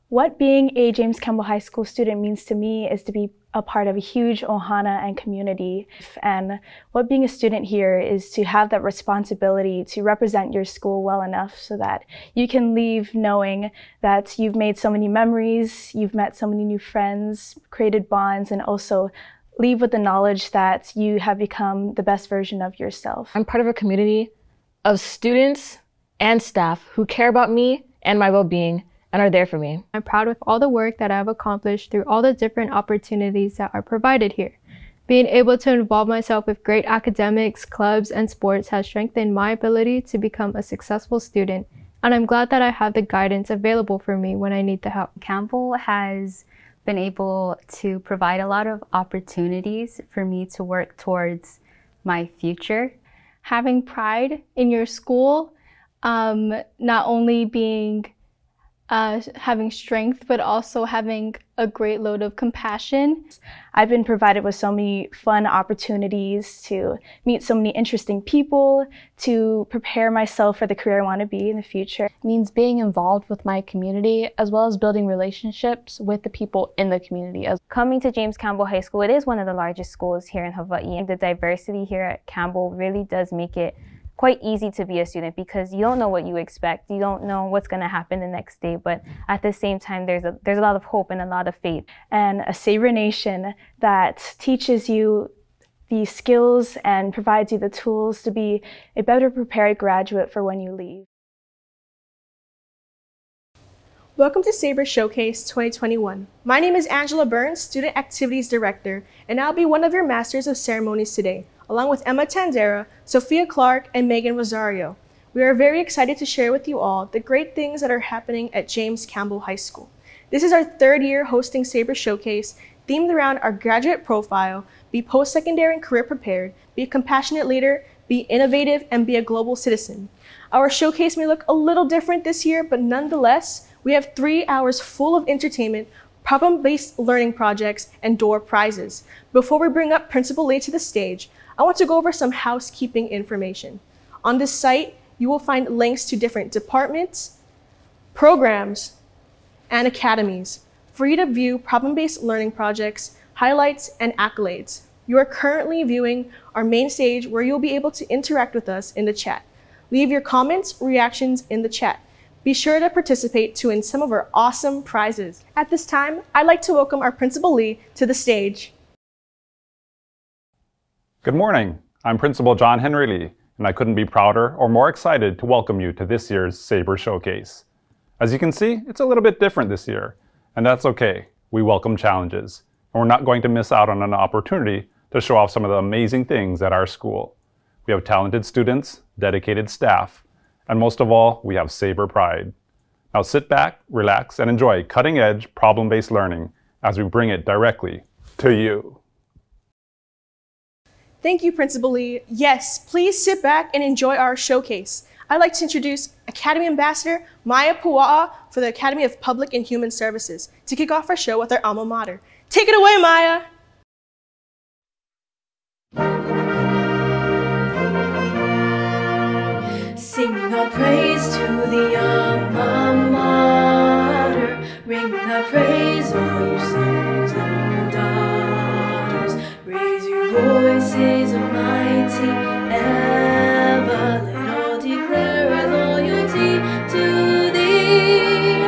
What being a James Campbell High School student means to me is to be a part of a huge ohana and community. And what being a student here is to have that responsibility to represent your school well enough so that you can leave knowing that you've made so many memories, you've met so many new friends, created bonds, and also leave with the knowledge that you have become the best version of yourself. I'm part of a community of students and staff who care about me and my well-being and are there for me. I'm proud of all the work that I've accomplished through all the different opportunities that are provided here. Being able to involve myself with great academics, clubs, and sports has strengthened my ability to become a successful student, and I'm glad that I have the guidance available for me when I need the help. Campbell has been able to provide a lot of opportunities for me to work towards my future. Having pride in your school, not only being having strength, but also having a great load of compassion. I've been provided with so many fun opportunities to meet so many interesting people, to prepare myself for the career I want to be in the future. It means being involved with my community, as well as building relationships with the people in the community. Coming to James Campbell High School, it is one of the largest schools here in Hawaii, and the diversity here at Campbell really does make it quite easy to be a student because you don't know what you expect. You don't know what's going to happen the next day, but at the same time, there's a lot of hope and a lot of faith. And a Saber Nation that teaches you the skills and provides you the tools to be a better prepared graduate for when you leave. Welcome to Saber Showcase 2021. My name is Angela Burns, Student Activities Director, and I'll be one of your Masters of Ceremonies today, along with Emma Tandera, Sophia Clark, and Megan Rosario. We are very excited to share with you all the great things that are happening at James Campbell High School. This is our third year hosting Saber Showcase, themed around our graduate profile, be post-secondary and career prepared, be a compassionate leader, be innovative, and be a global citizen. Our showcase may look a little different this year, but nonetheless, we have 3 hours full of entertainment, problem-based learning projects, and door prizes. Before we bring up Principal Lee to the stage, I want to go over some housekeeping information. On this site, you will find links to different departments, programs, and academies for you to view problem-based learning projects, highlights, and accolades. You are currently viewing our main stage where you'll be able to interact with us in the chat. Leave your comments, reactions in the chat. Be sure to participate to win some of our awesome prizes. At this time, I'd like to welcome our Principal Lee to the stage. Good morning. I'm Principal John Henry Lee, and I couldn't be prouder or more excited to welcome you to this year's Saber Showcase. As you can see, it's a little bit different this year, and that's okay. We welcome challenges, and we're not going to miss out on an opportunity to show off some of the amazing things at our school. We have talented students, dedicated staff, and most of all, we have Saber pride. Now sit back, relax, and enjoy cutting-edge, problem-based learning as we bring it directly to you. Thank you, Principal Lee. Yes, please sit back and enjoy our showcase. I'd like to introduce Academy Ambassador Maya Pua'a for the Academy of Public and Human Services to kick off our show with our alma mater. Take it away, Maya! Sing our praise to the alma mater. Ring our praise, all you sons and daughters. Raise your voices, a mighty ever. Let all declare loyalty to thee.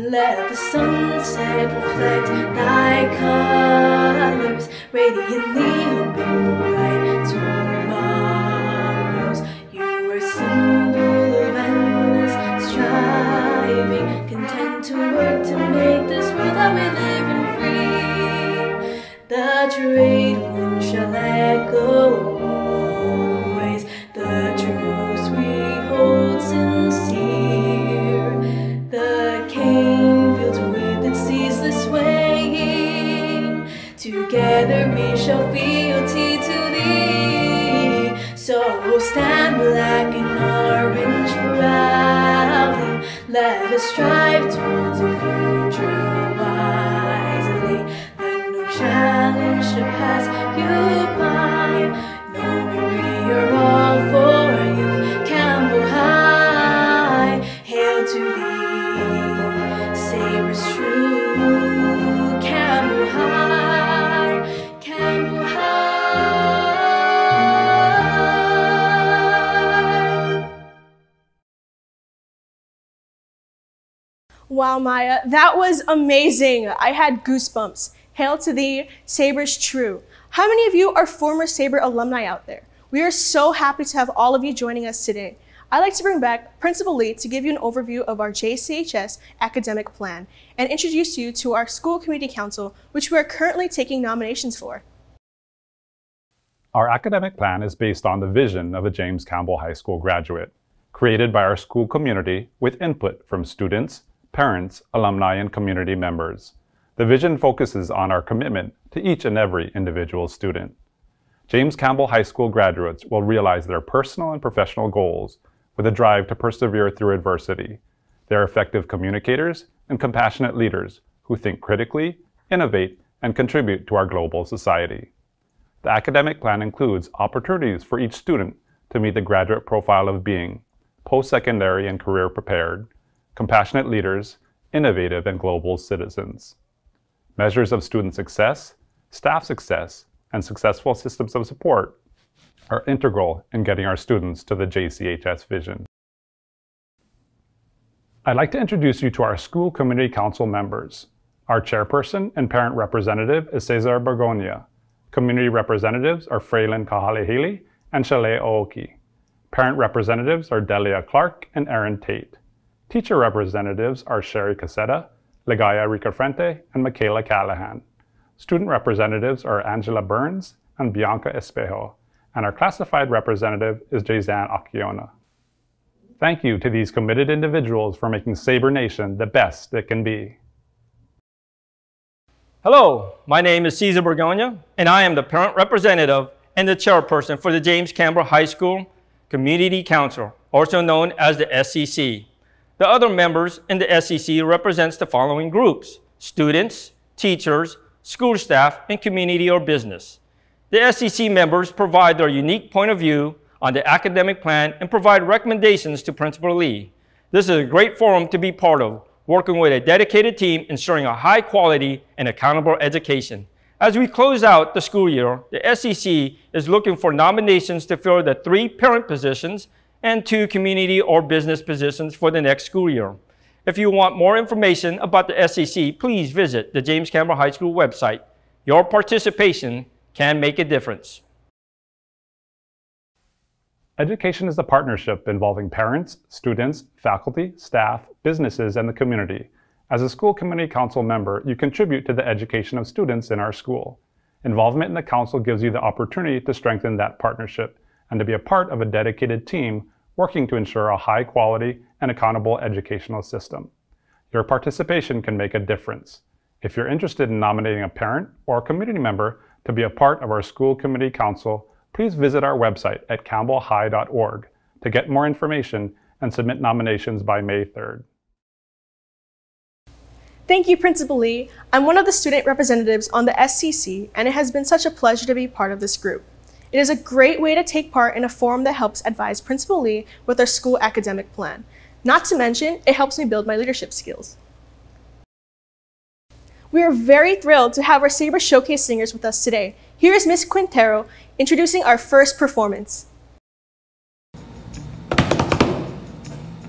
Let the sunset reflect thy colors, radiantly bright tomorrows. You are symbol of endless striving, content to work to make this world that we live in free. The trade wind shall echo always, the truths we hold sincere. The cane fields with its ceaseless swaying, together we shall fealty to thee. So stand black and orange proudly, let us strive towards a future wisely. Let no challenge to pass you by, knowing we are all for you. Campbell High, hail to thee, Saber's true. Wow, Maya, that was amazing. I had goosebumps. Hail to thee, Saber's true. How many of you are former Saber alumni out there? We are so happy to have all of you joining us today. I'd like to bring back Principal Lee to give you an overview of our JCHS academic plan and introduce you to our School Community Council, which we are currently taking nominations for. Our academic plan is based on the vision of a James Campbell High School graduate, created by our school community with input from students, parents, alumni, and community members. The vision focuses on our commitment to each and every individual student. James Campbell High School graduates will realize their personal and professional goals with a drive to persevere through adversity. They are effective communicators and compassionate leaders who think critically, innovate, and contribute to our global society. The academic plan includes opportunities for each student to meet the graduate profile of being post-secondary and career prepared, compassionate leaders, innovative and global citizens. Measures of student success, staff success, and successful systems of support are integral in getting our students to the JCHS vision. I'd like to introduce you to our School Community Council members. Our chairperson and parent representative is Cesar Bergonia. Community representatives are Freylin Kahalehili and Shale Ooki. Parent representatives are Delia Clark and Aaron Tate. Teacher representatives are Sherry Caseta, Ligaya Ricafrente, and Michaela Callahan. Student representatives are Angela Burns and Bianca Espejo, and our classified representative is Jayzan Akiona. Thank you to these committed individuals for making Saber Nation the best it can be. Hello, my name is Cesar Bergonia, and I am the parent representative and the chairperson for the James Campbell High School Community Council, also known as the SCC. The other members in the SCC represents the following groups: students, teachers, school staff, and community or business. The SCC members provide their unique point of view on the academic plan and provide recommendations to Principal Lee. This is a great forum to be part of, working with a dedicated team ensuring a high quality and accountable education. As we close out the school year, the SCC is looking for nominations to fill the 3 parent positions and 2 community or business positions for the next school year. If you want more information about the SCC, please visit the James Campbell High School website. Your participation can make a difference. Education is a partnership involving parents, students, faculty, staff, businesses, and the community. As a School Community Council member, you contribute to the education of students in our school. Involvement in the council gives you the opportunity to strengthen that partnership and to be a part of a dedicated team working to ensure a high quality and accountable educational system. Your participation can make a difference. If you're interested in nominating a parent or a community member to be a part of our School Community Council, please visit our website at campbellhigh.org to get more information and submit nominations by May 3rd. Thank you, Principal Lee. I'm one of the student representatives on the SCC, and it has been such a pleasure to be part of this group. It is a great way to take part in a forum that helps advise Principal Lee with our school academic plan. Not to mention, it helps me build my leadership skills. We are very thrilled to have our Saber Showcase singers with us today. Here is Miss Quintero introducing our first performance.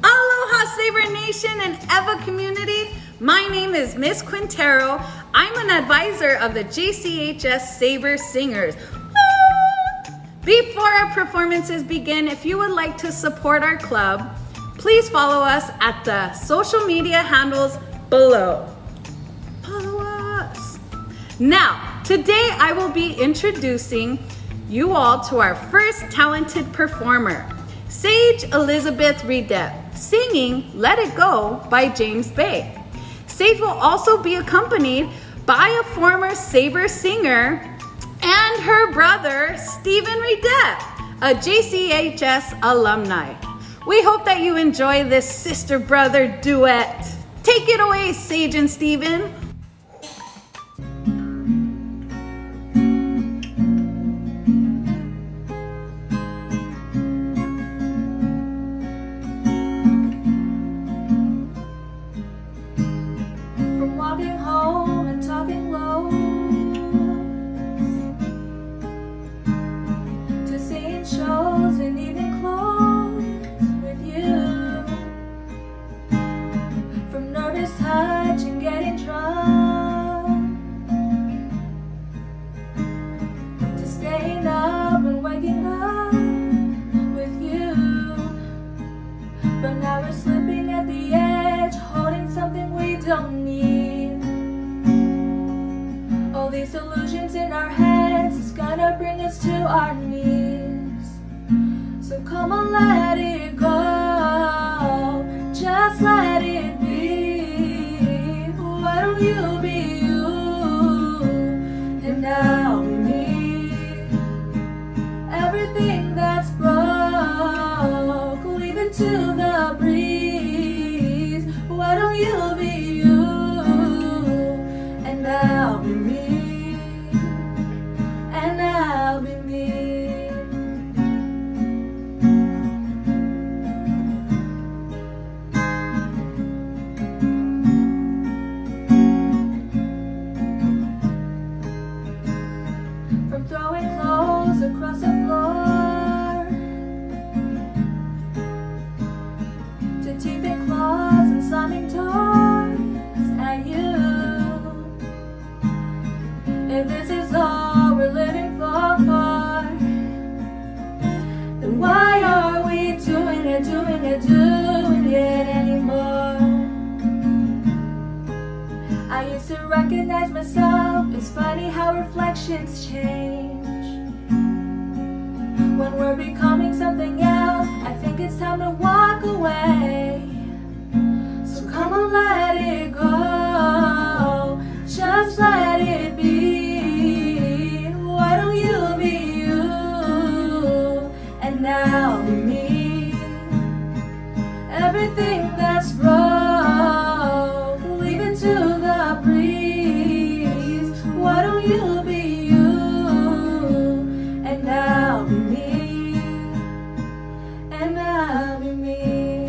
Aloha Saber Nation and EVA community. My name is Miss Quintero. I'm an advisor of the JCHS Saber Singers. Before our performances begin, if you would like to support our club, please follow us at the social media handles below. Follow us. Now, today I will be introducing you all to our first talented performer, Sage Elizabeth Redep, singing Let It Go by James Bay. Sage will also be accompanied by a former Saber singer and her brother, Stephen Redep, a JCHS alumni. We hope that you enjoy this sister-brother duet. Take it away, Sage and Stephen. From walking home and talking low to seeing shows in evening clothes with you, from nervous but now we're slipping at the edge, holding something we don't need. All these illusions in our heads is gonna bring us to our knees. So come on, let it go, just let it be. Why don't you be you, and I'll be me. Everything that's broke, leave it to the breeze. Why don't you be you, and I'll be me, and I'll be me. From throwing clothes across the floor to teething claws and slamming doors at you. If this is all we're living for, then why are we doing it anymore? I used to recognize myself. It's funny how reflections change. When we're becoming something else, I think it's time to walk away. So come on, let it go, just let it be. Why don't you be you, and I'll be me. Everything that's broke, leave it to the breeze. Why don't you be you, and I'll be me, and I'll be me.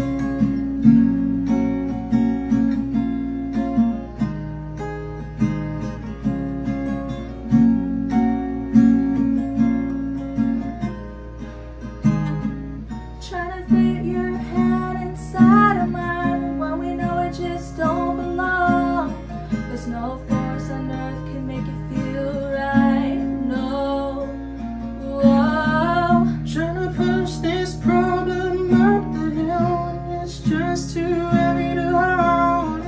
Trying to fit your hand inside of mine when we know it just don't belong. There's no force on earth can make it feel right. No, whoa. Trying to push this problem up the hill and it's just too heavy to hold.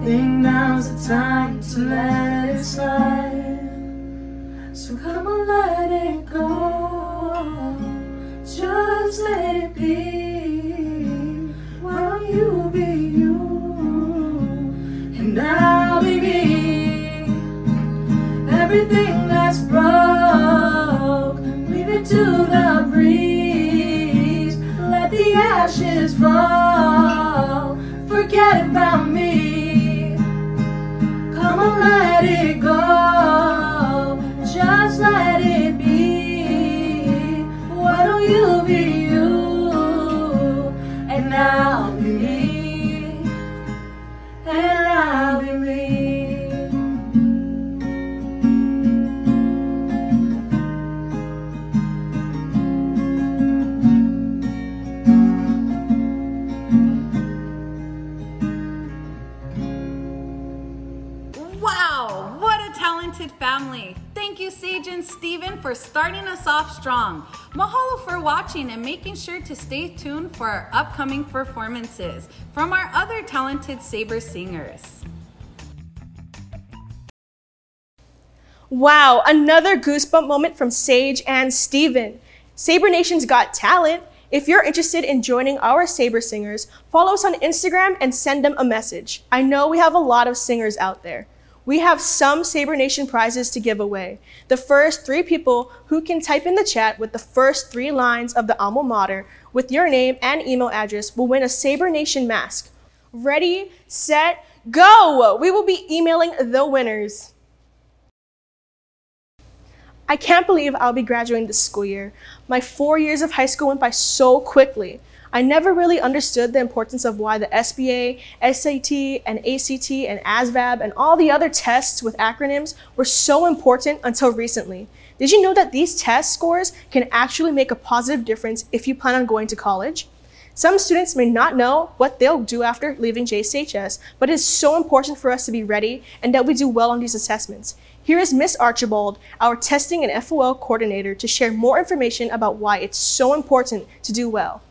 Think now's the time to let it slide. So come on, let it go, just let it be. Why don't you be you, and I'll be me. Everything that's broke, leave it to the breeze. Let the ashes fall, forget about me. Come on, let it go, just let it be. Why don't you be you, and I'll be me, and I'll be me. Wow, what a talented family. Thank you, Sage and Steven, for starting us off strong. Mahalo for watching and making sure to stay tuned for our upcoming performances from our other talented Saber singers. Wow, another goosebump moment from Sage and Steven. Saber Nation's got talent. If you're interested in joining our Saber singers, follow us on Instagram and send them a message. I know we have a lot of singers out there. We have some Saber Nation prizes to give away. The first 3 people who can type in the chat with the first 3 lines of the alma mater with your name and email address will win a Saber Nation mask. Ready, set, go! We will be emailing the winners. I can't believe I'll be graduating this school year. My 4 years of high school went by so quickly. I never really understood the importance of why the SBA, SAT, and ACT, and ASVAB, and all the other tests with acronyms were so important until recently. Did you know that these test scores can actually make a positive difference if you plan on going to college? Some students may not know what they'll do after leaving JCHS, but it is so important for us to be ready and that we do well on these assessments. Here is Miss Archibald, our testing and FOL coordinator, to share more information about why it's so important to do well.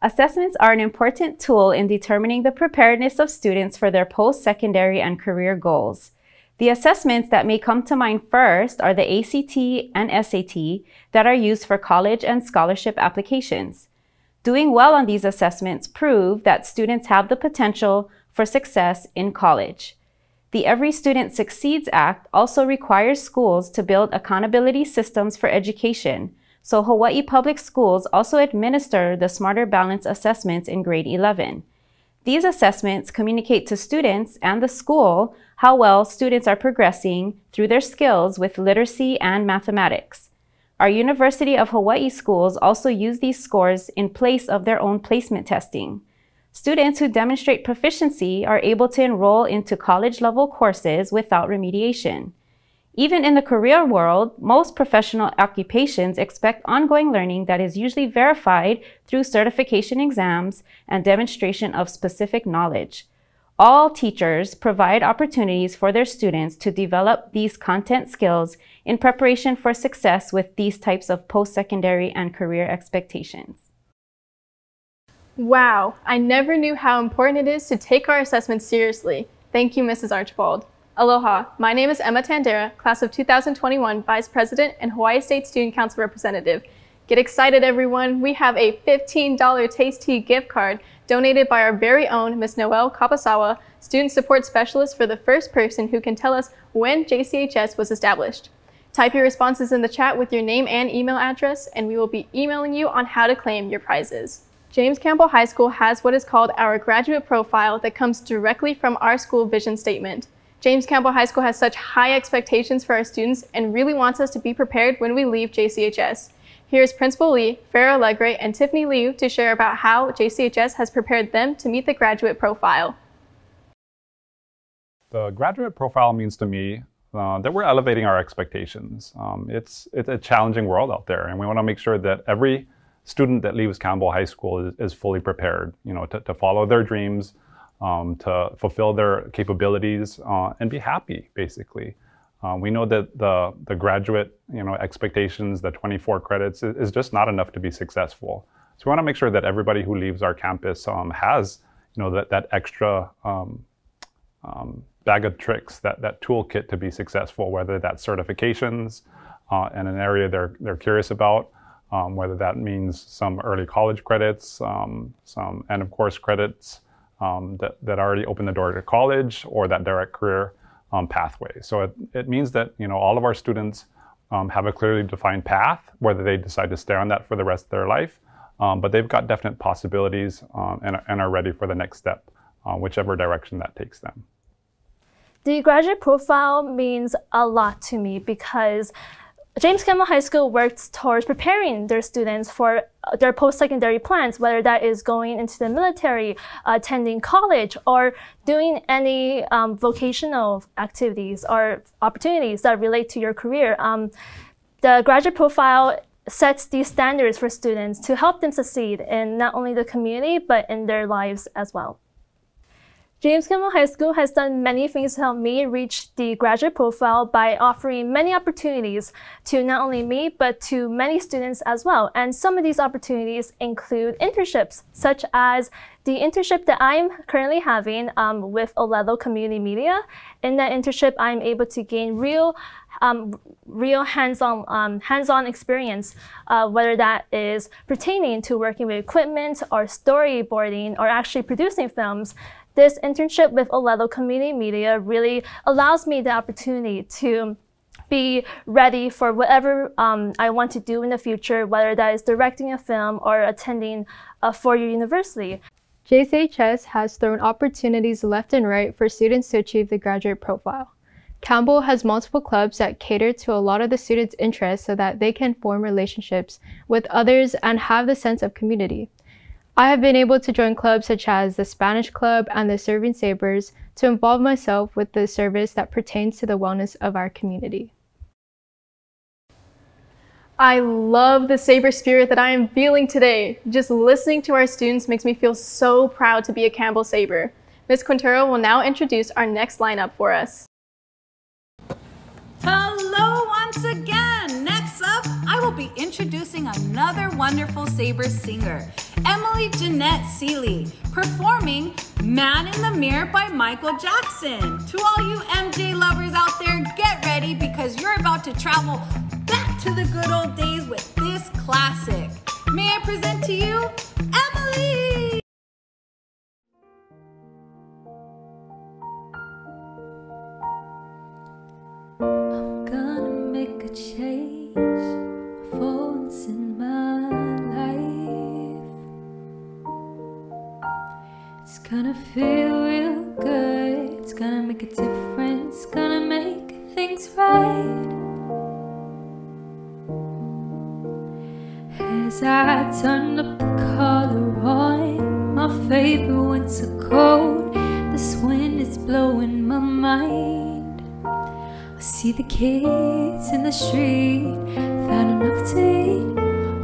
Assessments are an important tool in determining the preparedness of students for their post-secondary and career goals. The assessments that may come to mind first are the ACT and SAT that are used for college and scholarship applications. Doing well on these assessments prove that students have the potential for success in college. The Every Student Succeeds Act also requires schools to build accountability systems for education, so Hawaii Public Schools also administer the Smarter Balance assessments in grade 11. These assessments communicate to students and the school how well students are progressing through their skills with literacy and mathematics. Our University of Hawaii schools also use these scores in place of their own placement testing. Students who demonstrate proficiency are able to enroll into college-level courses without remediation. Even in the career world, most professional occupations expect ongoing learning that is usually verified through certification exams and demonstration of specific knowledge. All teachers provide opportunities for their students to develop these content skills in preparation for success with these types of post-secondary and career expectations. Wow, I never knew how important it is to take our assessments seriously. Thank you, Mrs. Archibald. Aloha, my name is Emma Tandera, class of 2021 Vice President and Hawaii State Student Council Representative. Get excited, everyone. We have a $15 Taste Tea gift card donated by our very own Ms. Noelle Kapasawa, Student Support Specialist for the first person who can tell us when JCHS was established. Type your responses in the chat with your name and email address, and we will be emailing you on how to claim your prizes. James Campbell High School has what is called our graduate profile that comes directly from our school vision statement. James Campbell High School has such high expectations for our students and really wants us to be prepared when we leave JCHS. Here's Principal Lee, Farrah Allegre, and Tiffany Liu to share about how JCHS has prepared them to meet the graduate profile. The graduate profile means to me that we're elevating our expectations. It's a challenging world out there, and we want to make sure that every student that leaves Campbell High School is fully prepared, to follow their dreams, to fulfill their capabilities, and be happy, basically. We know that the graduate, expectations, the 24 credits is just not enough to be successful. So we want to make sure that everybody who leaves our campus has, that extra bag of tricks, that toolkit to be successful, whether that's certifications in an area they're curious about, whether that means some early college credits, some end of course credits that already open the door to college, or that direct career pathway. So it means that all of our students have a clearly defined path, whether they decide to stay on that for the rest of their life, but they've got definite possibilities and are ready for the next step, whichever direction that takes them. The graduate profile means a lot to me because James Campbell High School works towards preparing their students for their post-secondary plans, whether that is going into the military, attending college, or doing any vocational activities or opportunities that relate to your career. The graduate profile sets these standards for students to help them succeed in not only the community, but in their lives as well. James Campbell High School has done many things to help me reach the graduate profile by offering many opportunities to not only me, but to many students as well. And some of these opportunities include internships, such as the internship that I'm currently having with Oledo Community Media. In that internship, I'm able to gain real hands-on experience, whether that is pertaining to working with equipment or storyboarding or actually producing films. This internship with Oledo Community Media really allows me the opportunity to be ready for whatever I want to do in the future, whether that is directing a film or attending a four-year university. JCHS has thrown opportunities left and right for students to achieve the graduate profile. Campbell has multiple clubs that cater to a lot of the students' interests so that they can form relationships with others and have the sense of community. I have been able to join clubs such as the Spanish Club and the Serving Sabers to involve myself with the service that pertains to the wellness of our community. I love the Saber spirit that I am feeling today. Just listening to our students makes me feel so proud to be a Campbell Saber. Ms. Quintero will now introduce our next lineup for us. Hello once again. Next up, I will to be introducing another wonderful Saber singer, Emily Jeanette Seeley, performing Man in the Mirror by Michael Jackson. To all you MJ lovers out there, get ready because you're about to travel back to the good old days with this classic. May I present to you, Emily! I'm gonna make a change for once in my life. It's gonna feel real good. It's gonna make a difference. Gonna make things right. As I turn up the collar on my favorite winter coat, this wind is blowing my mind. I see the kids in the street, found enough to eat.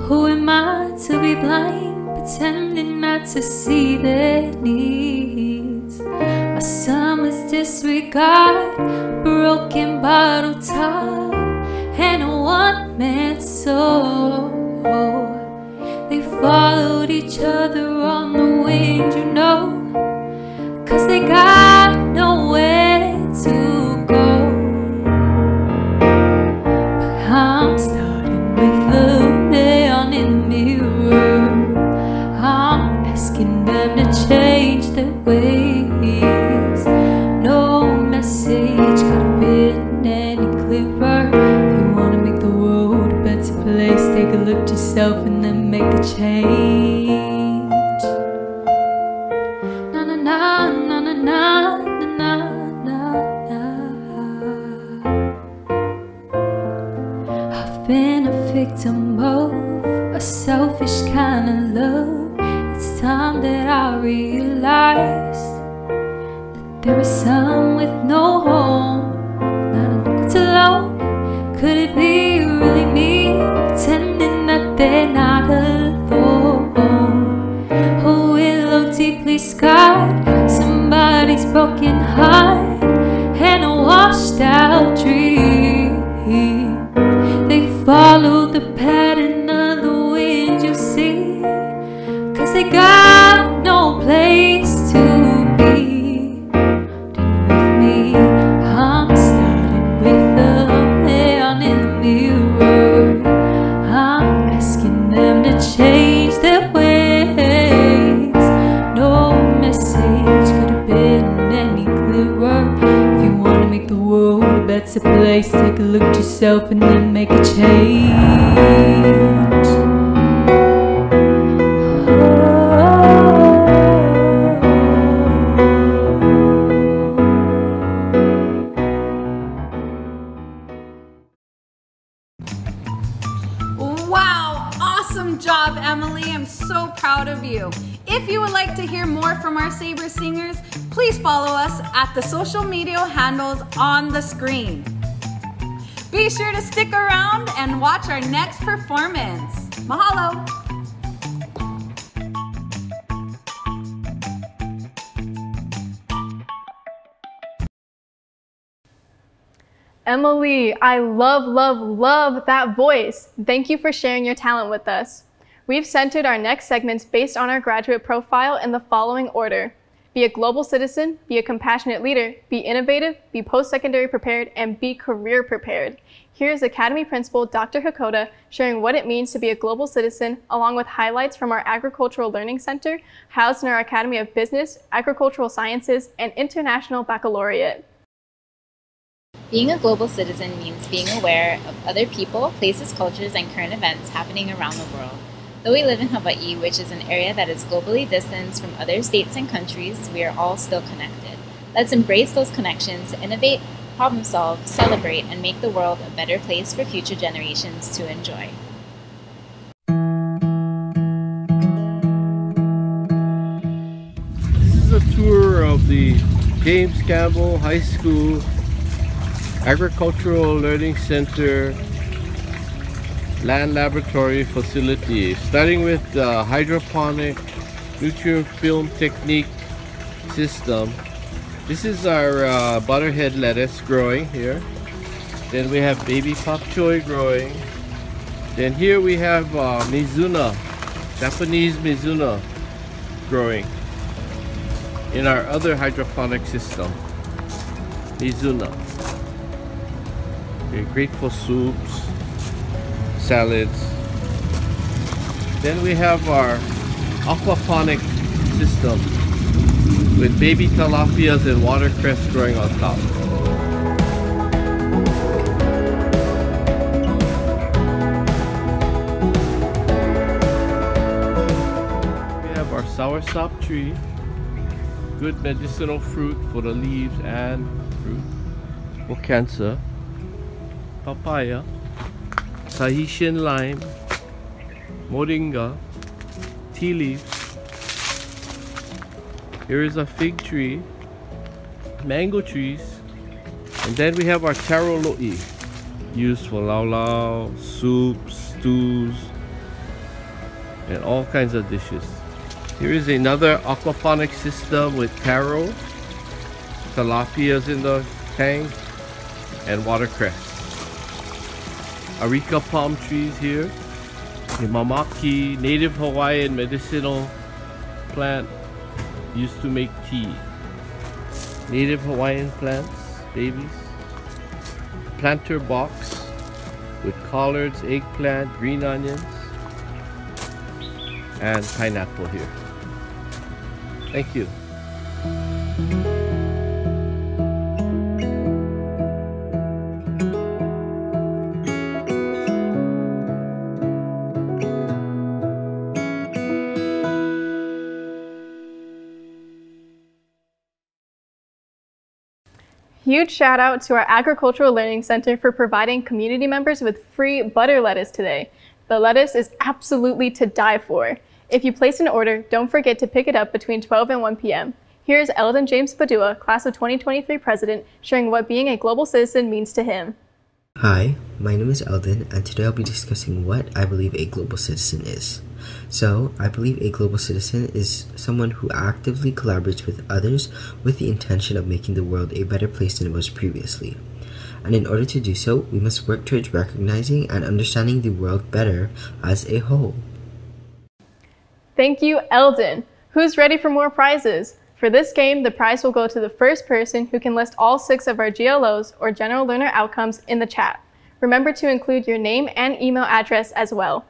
Who am I to be blind, pretending not to see their needs? My summer's disregard, broken bottle top, and a one-man soul. They followed each other on the wind, you know, 'cause they got nowhere to go. But I'm starting with the neon in the mirror. I'm asking them to change their ways. No message could have been any clearer. If you wanna make the world a better place, take a look at yourself and then make a change. Na na na na na na na na na. I've been a victim of a selfish kind of love. It's time that I realized that there is some with no home, not enough to alone. Could it be really me, pretending that they're not alone? A willow deeply scarred, somebody's broken heart, and a washed out dream. They follow the pattern of the wind, you see, 'cause they got no place to be. Then with me, I'm starting with the neon in the mirror. I'm asking them to change their ways. No message could have been any clearer. If you want to make the world a better place, take a look at yourself and then make a change. Wow, awesome job, Emily. I'm so proud of you. If you would like to hear more from our Saber singers, please follow us at the social media handles on the screen. Be sure to stick around and watch our next performance. Mahalo! Emily, I love, love, love that voice. Thank you for sharing your talent with us. We've centered our next segments based on our graduate profile in the following order: be a global citizen, be a compassionate leader, be innovative, be post-secondary prepared, and be career prepared. Here's Academy Principal Dr. Hakoda sharing what it means to be a global citizen, along with highlights from our Agricultural Learning Center, housed in our Academy of Business, Agricultural Sciences, and International Baccalaureate. Being a global citizen means being aware of other people, places, cultures, and current events happening around the world. Though we live in Hawaii, which is an area that is globally distanced from other states and countries, we are all still connected. Let's embrace those connections to innovate, problem solve, celebrate, and make the world a better place for future generations to enjoy. This is a tour of the James Campbell High School Agricultural Learning Center Land Laboratory Facility, starting with the hydroponic nutrient film technique system. This is our butterhead lettuce growing here. Then we have baby pak choy growing. Then here we have Mizuna, Japanese Mizuna growing in our other hydroponic system, Mizuna. They're great for soups, salads. Then we have our aquaponic system with baby tilapias and watercress growing on top. We have our soursop tree, good medicinal fruit for the leaves and fruit for cancer. Papaya, Tahitian lime, moringa, tea leaves. Here is a fig tree, mango trees, and then we have our taro lo'i, used for lau lau, soups, stews, and all kinds of dishes. Here is another aquaponic system with taro, tilapias in the tank, and watercress. Areca palm trees here, a mamaki, native Hawaiian medicinal plant used to make tea. Native Hawaiian plants, babies. Planter box with collards, eggplant, green onions, and pineapple here. Thank you. Huge shout out to our Agricultural Learning Center for providing community members with free butter lettuce today. The lettuce is absolutely to die for. If you place an order, don't forget to pick it up between 12 and 1 p.m. Here's Eldon James Padua, Class of 2023 President, sharing what being a global citizen means to him. Hi, my name is Eldon, and today I'll be discussing what I believe a global citizen is. So, I believe a global citizen is someone who actively collaborates with others with the intention of making the world a better place than it was previously. And in order to do so, we must work towards recognizing and understanding the world better as a whole. Thank you, Eldon. Who's ready for more prizes? For this game, the prize will go to the first person who can list all 6 of our GLOs, or General Learner Outcomes, in the chat. Remember to include your name and email address as well.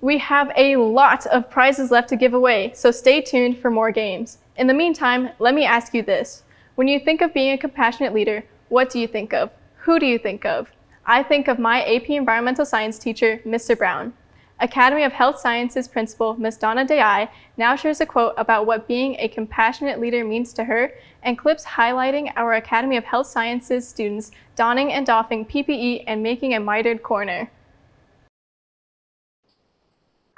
We have a lot of prizes left to give away, so stay tuned for more games. In the meantime, let me ask you this. When you think of being a compassionate leader, what do you think of? Who do you think of? I think of my AP Environmental Science teacher, Mr. Brown. Academy of Health Sciences principal, Ms. Donna Dei, now shares a quote about what being a compassionate leader means to her, and clips highlighting our Academy of Health Sciences students donning and doffing PPE and making a mitered corner.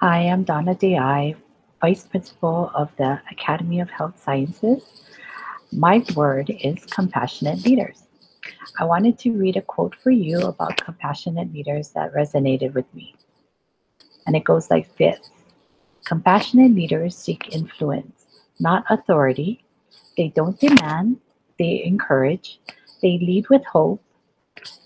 I am Donna Dei, Vice Principal of the Academy of Health Sciences. My word is compassionate leaders. I wanted to read a quote for you about compassionate leaders that resonated with me. And it goes like this. Compassionate leaders seek influence, not authority. They don't demand, they encourage. They lead with hope.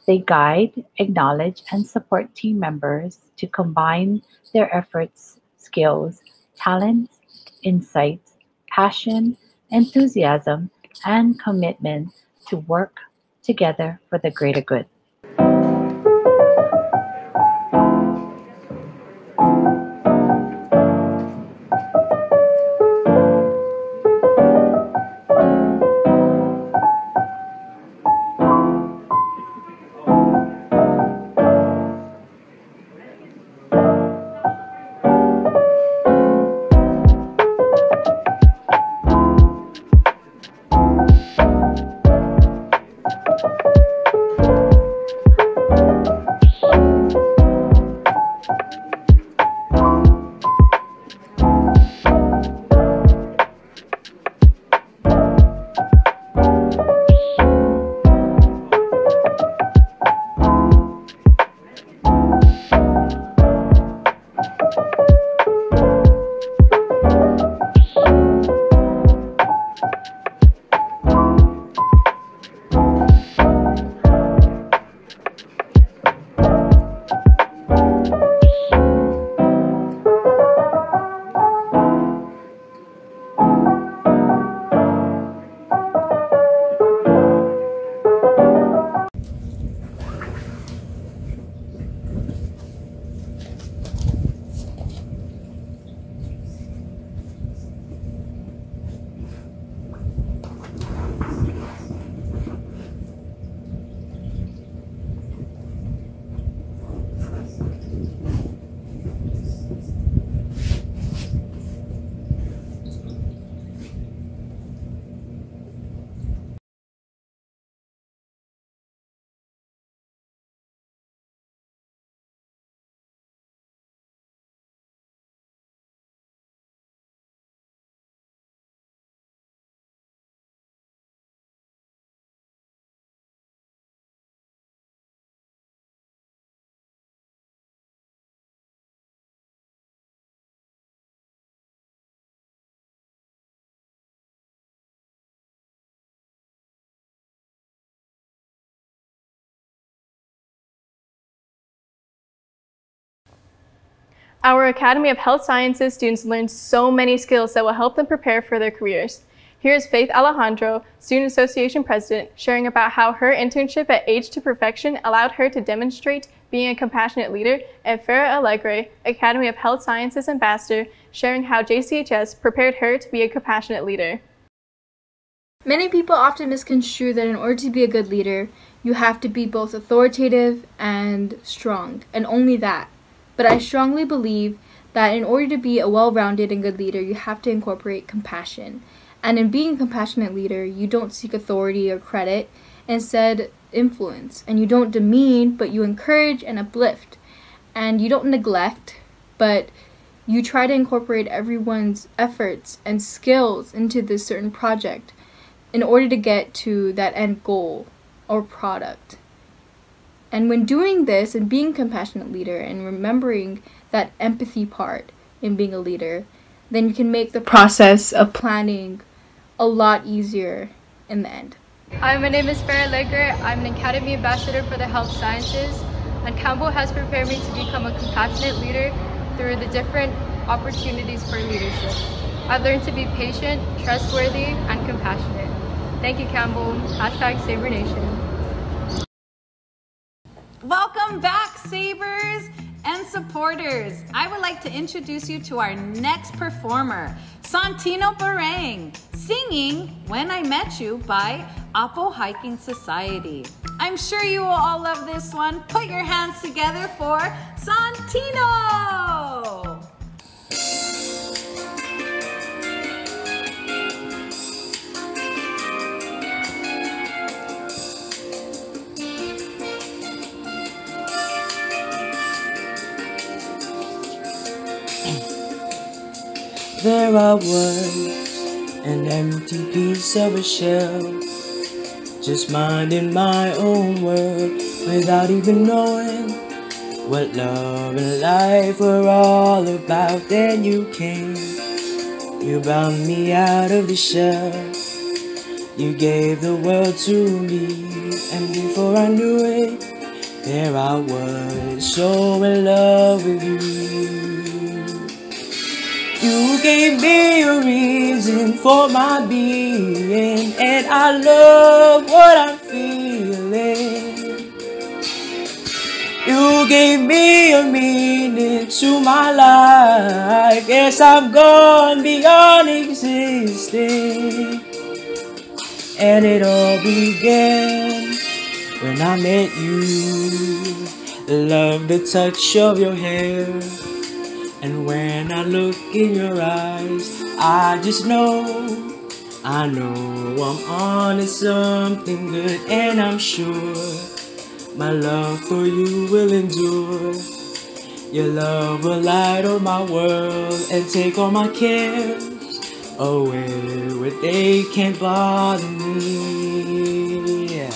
They guide, acknowledge, and support team members to combine their efforts, skills, talents, insights, passion, enthusiasm, and commitment to work together for the greater good. Our Academy of Health Sciences students learn so many skills that will help them prepare for their careers. Here's Faith Alejandro, Student Association President, sharing about how her internship at Age to Perfection allowed her to demonstrate being a compassionate leader, and Farah Allegre, Academy of Health Sciences Ambassador, sharing how JCHS prepared her to be a compassionate leader. Many people often misconstrue that in order to be a good leader, you have to be both authoritative and strong, and only that. But I strongly believe that in order to be a well-rounded and good leader, you have to incorporate compassion. And in being a compassionate leader, you don't seek authority or credit, instead influence. And you don't demean, but you encourage and uplift. And you don't neglect, but you try to incorporate everyone's efforts and skills into this certain project in order to get to that end goal or product. And when doing this and being a compassionate leader and remembering that empathy part in being a leader, then you can make the process of planning a lot easier in the end. Hi, my name is Farah Allegre. I'm an Academy Ambassador for the Health Sciences, and Campbell has prepared me to become a compassionate leader through the different opportunities for leadership. I've learned to be patient, trustworthy, and compassionate. Thank you, Campbell. #Saber Nation. Welcome back, Sabers and supporters. I would like to introduce you to our next performer, Santino Barang, singing When I Met You by Apo Hiking Society. I'm sure you will all love this one. Put your hands together for Santino! There I was, an empty piece of a shell, just minding my own world without even knowing what love and life were all about. Then you came, you brought me out of the shell, you gave the world to me, and before I knew it, there I was, so in love with you. You gave me a reason for my being, and I love what I'm feeling. You gave me a meaning to my life. Yes, I've gone beyond existing. And it all began when I met you. Love the touch of your hair. And when I look in your eyes, I just know, I know I'm on to something good. And I'm sure my love for you will endure. Your love will light up my world and take all my cares away where they can't bother me. Yeah.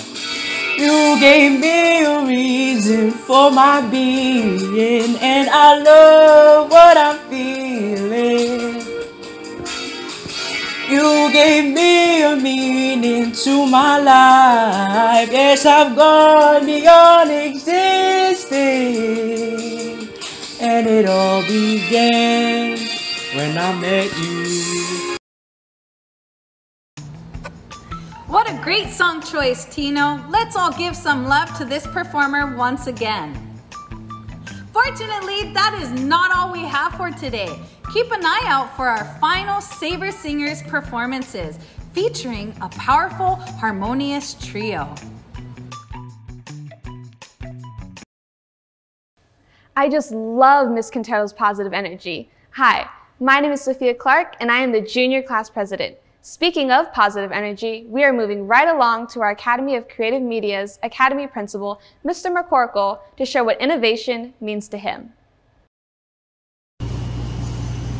You gave me a reason for my being, and I love what I'm feeling. You gave me a meaning to my life. Yes, I've gone beyond existing. And it all began when I met you. What a great song choice, Tino. Let's all give some love to this performer once again. Fortunately, that is not all we have for today. Keep an eye out for our final Saber Singers performances, featuring a powerful, harmonious trio. I just love Miss Quintero's positive energy. Hi, my name is Sophia Clark, and I am the junior class president. Speaking of positive energy, we are moving right along to our Academy of Creative Media's Academy Principal, Mr. McCorkle, to share what innovation means to him.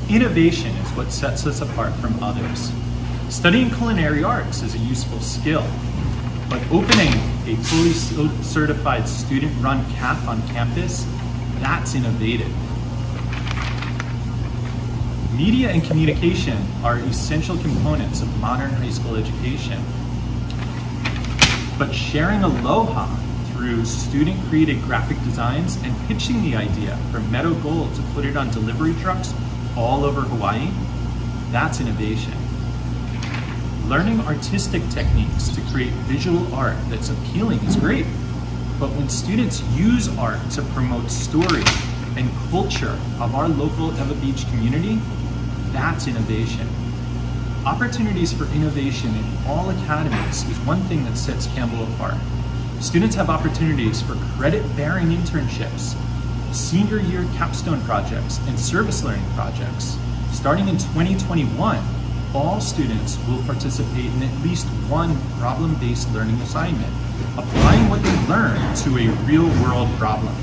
Innovation is what sets us apart from others. Studying culinary arts is a useful skill, but opening a fully certified student-run CAF on campus, that's innovative. Media and communication are essential components of modern high school education. But sharing aloha through through student-created graphic designs and pitching the idea for Meadow Gold to put it on delivery trucks all over Hawaii, that's innovation. Learning artistic techniques to create visual art that's appealing is great, but when students use art to promote story and culture of our local Ewa Beach community, that's innovation. Opportunities for innovation in all academies is one thing that sets Campbell apart. Students have opportunities for credit-bearing internships, senior year capstone projects, and service learning projects. Starting in 2021, all students will participate in at least one problem-based learning assignment, applying what they learn to a real-world problem.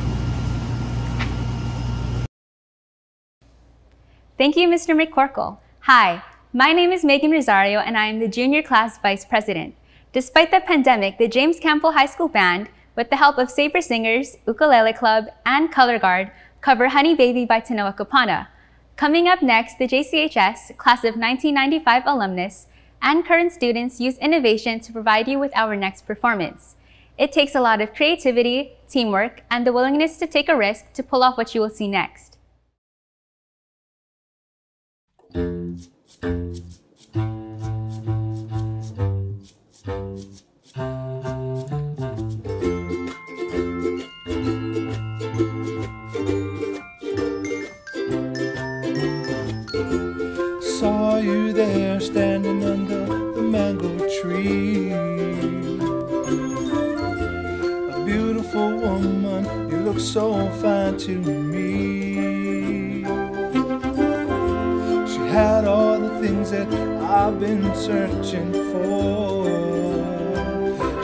Thank you, Mr. McCorkle. Hi, my name is Megan Rosario, and I am the Junior Class Vice President. Despite the pandemic, the James Campbell High School Band, with the help of Saber Singers, Ukulele Club, and Color Guard, cover Honey Baby by Tanoa Kapana. Coming up next, the JCHS, class of 1995 alumnus, and current students use innovation to provide you with our next performance. It takes a lot of creativity, teamwork, and the willingness to take a risk to pull off what you will see next. Saw you there standing under the mango tree. A beautiful woman, you look so fine to me. She had all the things that I've been searching for.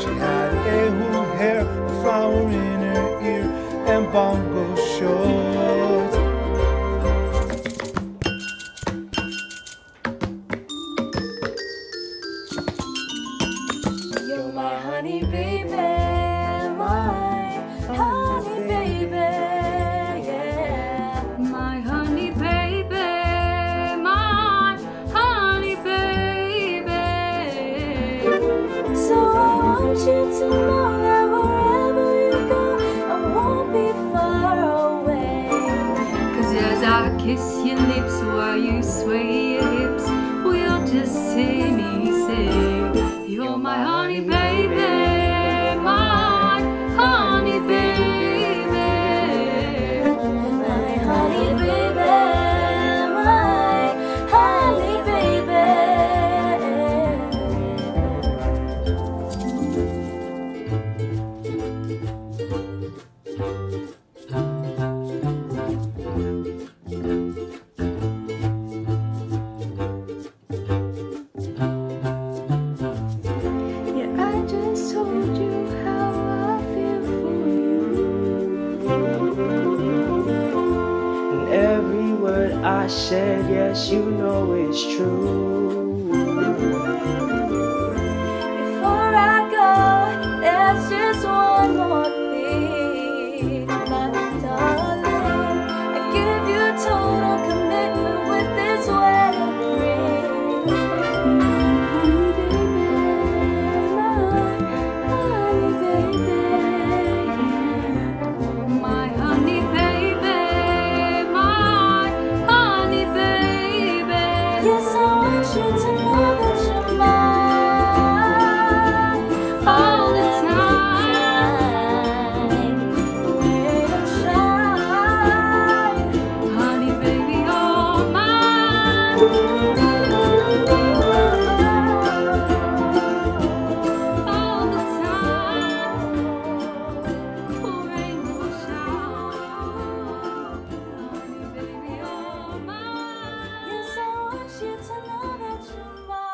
She had a hoop hair, a flower in her ear, and bongo shorts. You're my honey baby, my honey baby, yeah. My honey baby, my honey baby. So I want you to know that wherever you go, I won't be far away. 'Cause as I kiss your lips while you sway your hips, we'll just see me say, you're my honey baby, my honey baby. My honey baby, my honey baby. Yeah, I just told you how I feel for And every word I said, yes, you know it's true. Before I go, there's just one more thing, my darling. I give you total commitment with this wedding ring. my honey baby, my honey baby. Yes, I want you to know that you're mine all the time. Rain or shine, honey baby, all mine. All the time, rain or shine, honey baby, all mine. yes, I want you to know that you're mine.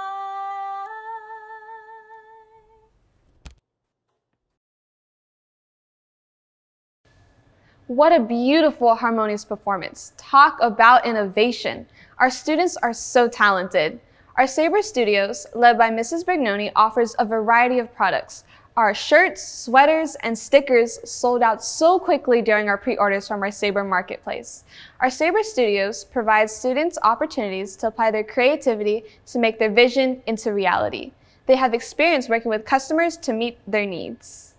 What a beautiful, harmonious performance. Talk about innovation. Our students are so talented. Our Saber Studios, led by Mrs. Brignoni, offers a variety of products. Our shirts, sweaters, and stickers sold out so quickly during our pre-orders from our Saber Marketplace. Our Saber Studios provide students opportunities to apply their creativity to make their vision into reality. They have experience working with customers to meet their needs.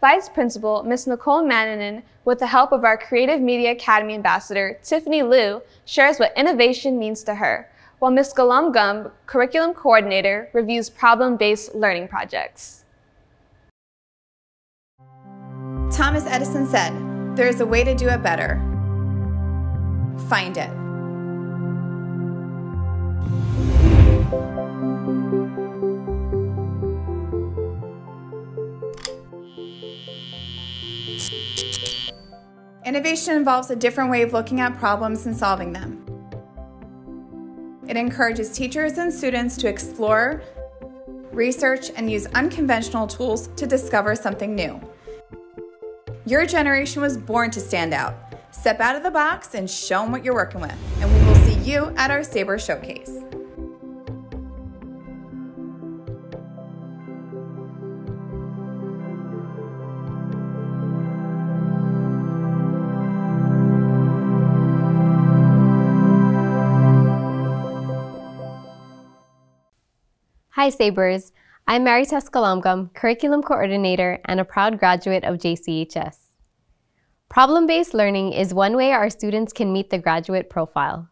Vice Principal Ms. Nicole Mannanen, with the help of our Creative Media Academy Ambassador Tiffany Liu, shares what innovation means to her, while Ms. Galam Gum, Curriculum Coordinator, reviews problem-based learning projects. Thomas Edison said, "There is a way to do it better. Find it." Innovation involves a different way of looking at problems and solving them. It encourages teachers and students to explore, research, and use unconventional tools to discover something new. Your generation was born to stand out. Step out of the box and show them what you're working with, and we will see you at our Saber Showcase. Hi Sabers, I'm Maritas Kalamgam, Curriculum Coordinator and a proud graduate of JCHS. Problem-based learning is one way our students can meet the graduate profile.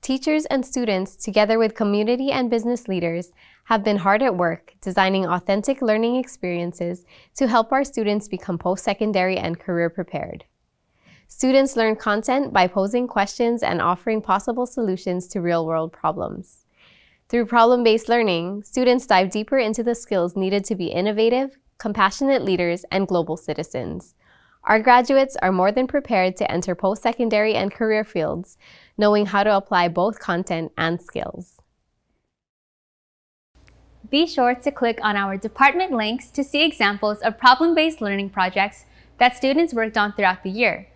Teachers and students, together with community and business leaders, have been hard at work designing authentic learning experiences to help our students become post-secondary and career prepared. Students learn content by posing questions and offering possible solutions to real-world problems. Through problem-based learning, students dive deeper into the skills needed to be innovative, compassionate leaders, and global citizens. Our graduates are more than prepared to enter post-secondary and career fields, knowing how to apply both content and skills. Be sure to click on our department links to see examples of problem-based learning projects that students worked on throughout the year.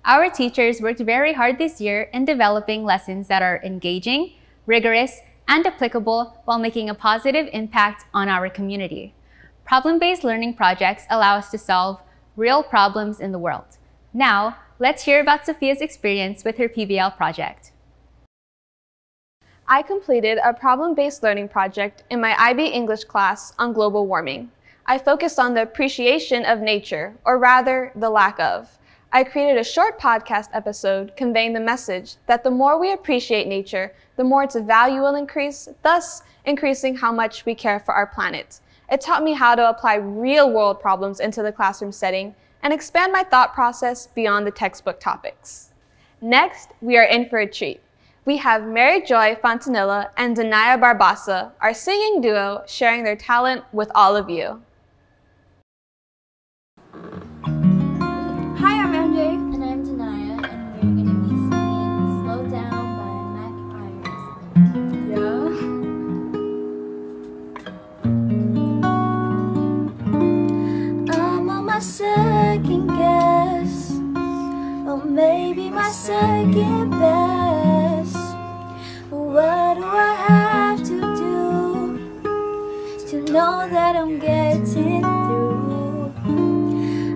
Our teachers worked very hard this year in developing lessons that are engaging, rigorous, and applicable while making a positive impact on our community. Problem-based learning projects allow us to solve real problems in the world. Now, let's hear about Sophia's experience with her PBL project. I completed a problem-based learning project in my IB English class on global warming. I focused on the appreciation of nature, or rather, the lack of. I created a short podcast episode conveying the message that the more we appreciate nature, the more its value will increase, thus increasing how much we care for our planet. It taught me how to apply real-world problems into the classroom setting and expand my thought process beyond the textbook topics. Next, we are in for a treat. We have Mary Joy Fontanilla and Danaya Barbasa, our singing duo, sharing their talent with all of you. Hi, I'm MJ. And I'm Danaya, and we're going to be singing Slow Down by Mac Ayers. Yeah? I'm on my second guess, or maybe my second best. What do I have to do to know that I'm getting through?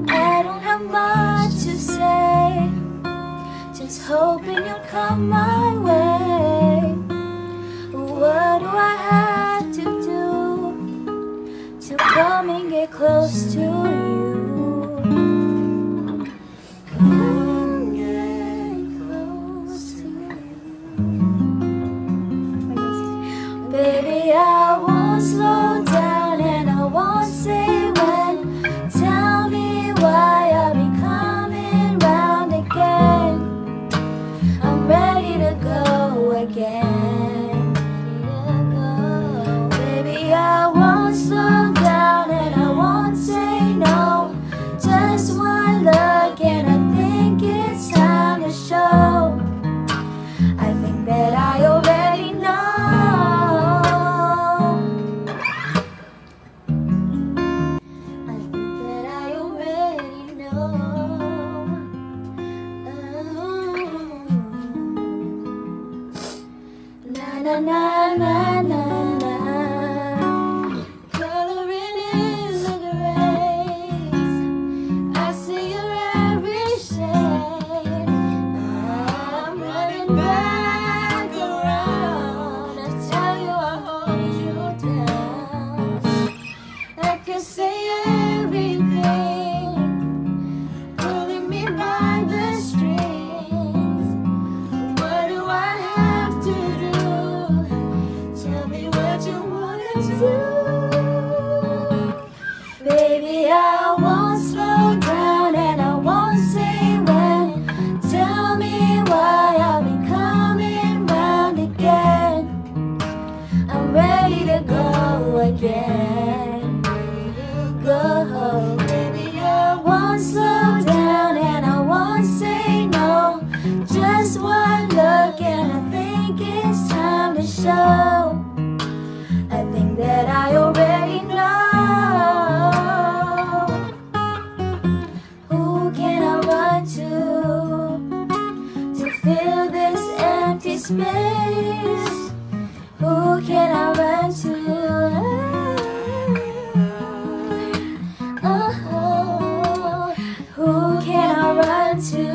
I don't have much to say, just hoping you'll come my way. What do I have to do to come and get close to you? Come get close to you. Baby, I won't slow down and I won't say when. Tell me why I'll be coming round again. I'm ready to go again. Baby, I won't slow down and I won't say no. Just one look and I think it's time to show. I think that I already know. Na na na na na, coloring in the grays. I see your every shade. I'm running back around. I tell you I hold you down. I can say everything Just one look and I think it's time to show. I think that I already know. Who can I run to fill this empty space? Who can I run to? Oh, who can I run to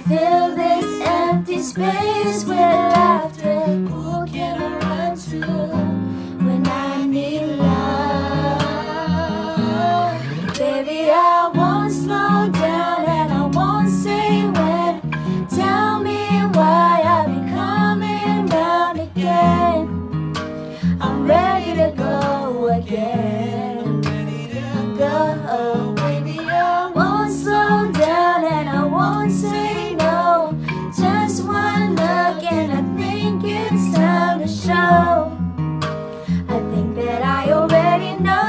fill this empty space with laughter? Who can I run to when I need love? Baby, I won't slow down and I won't say when. Tell me why I'll be coming round again. I'm ready to go again. Go, baby, I won't slow down and I won't say no. Just one look and I think it's time to show. I think that I already know.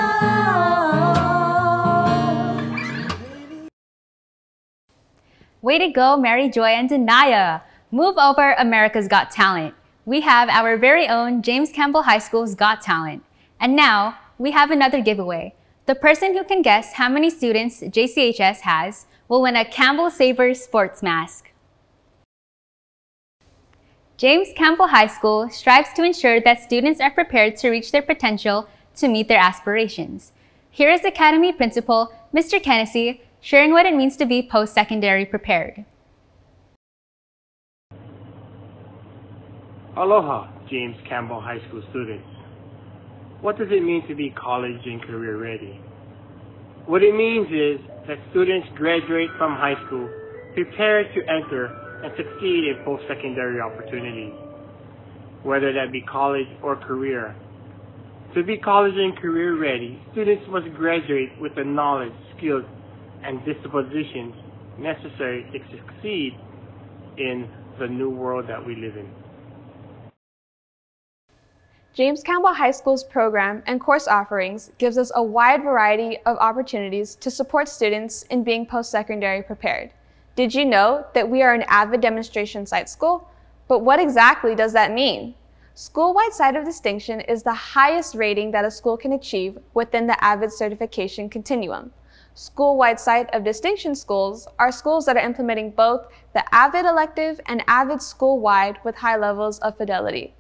Way to go, Mary Joy and Denaya! Move over, America's Got Talent. We have our very own James Campbell High School's Got Talent. And now, we have another giveaway. The person who can guess how many students JCHS has will win a Campbell Saber sports mask. James Campbell High School strives to ensure that students are prepared to reach their potential to meet their aspirations. Here is Academy Principal, Mr. Kennedy, sharing what it means to be post-secondary prepared. Aloha, James Campbell High School students. What does it mean to be college and career ready? What it means is that students graduate from high school prepared to enter and succeed in post-secondary opportunities, whether that be college or career. To be college and career ready, students must graduate with the knowledge, skills, and dispositions necessary to succeed in the new world that we live in. James Campbell High School's program and course offerings gives us a wide variety of opportunities to support students in being post-secondary prepared. Did you know that we are an AVID demonstration site school? But what exactly does that mean? School-wide Site of Distinction is the highest rating that a school can achieve within the AVID certification continuum. School-wide Site of Distinction schools are schools that are implementing both the AVID elective and AVID school-wide with high levels of fidelity.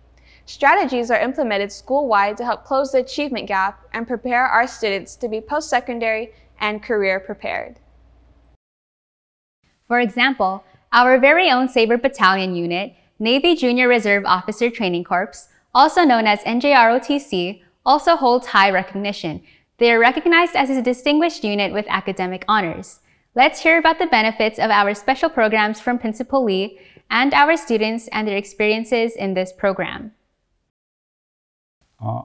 Strategies are implemented school-wide to help close the achievement gap and prepare our students to be post-secondary and career prepared. For example, our very own Saber Battalion Unit, Navy Junior Reserve Officer Training Corps, also known as NJROTC, also holds high recognition. They are recognized as a distinguished unit with academic honors. Let's hear about the benefits of our special programs from Principal Lee and our students and their experiences in this program.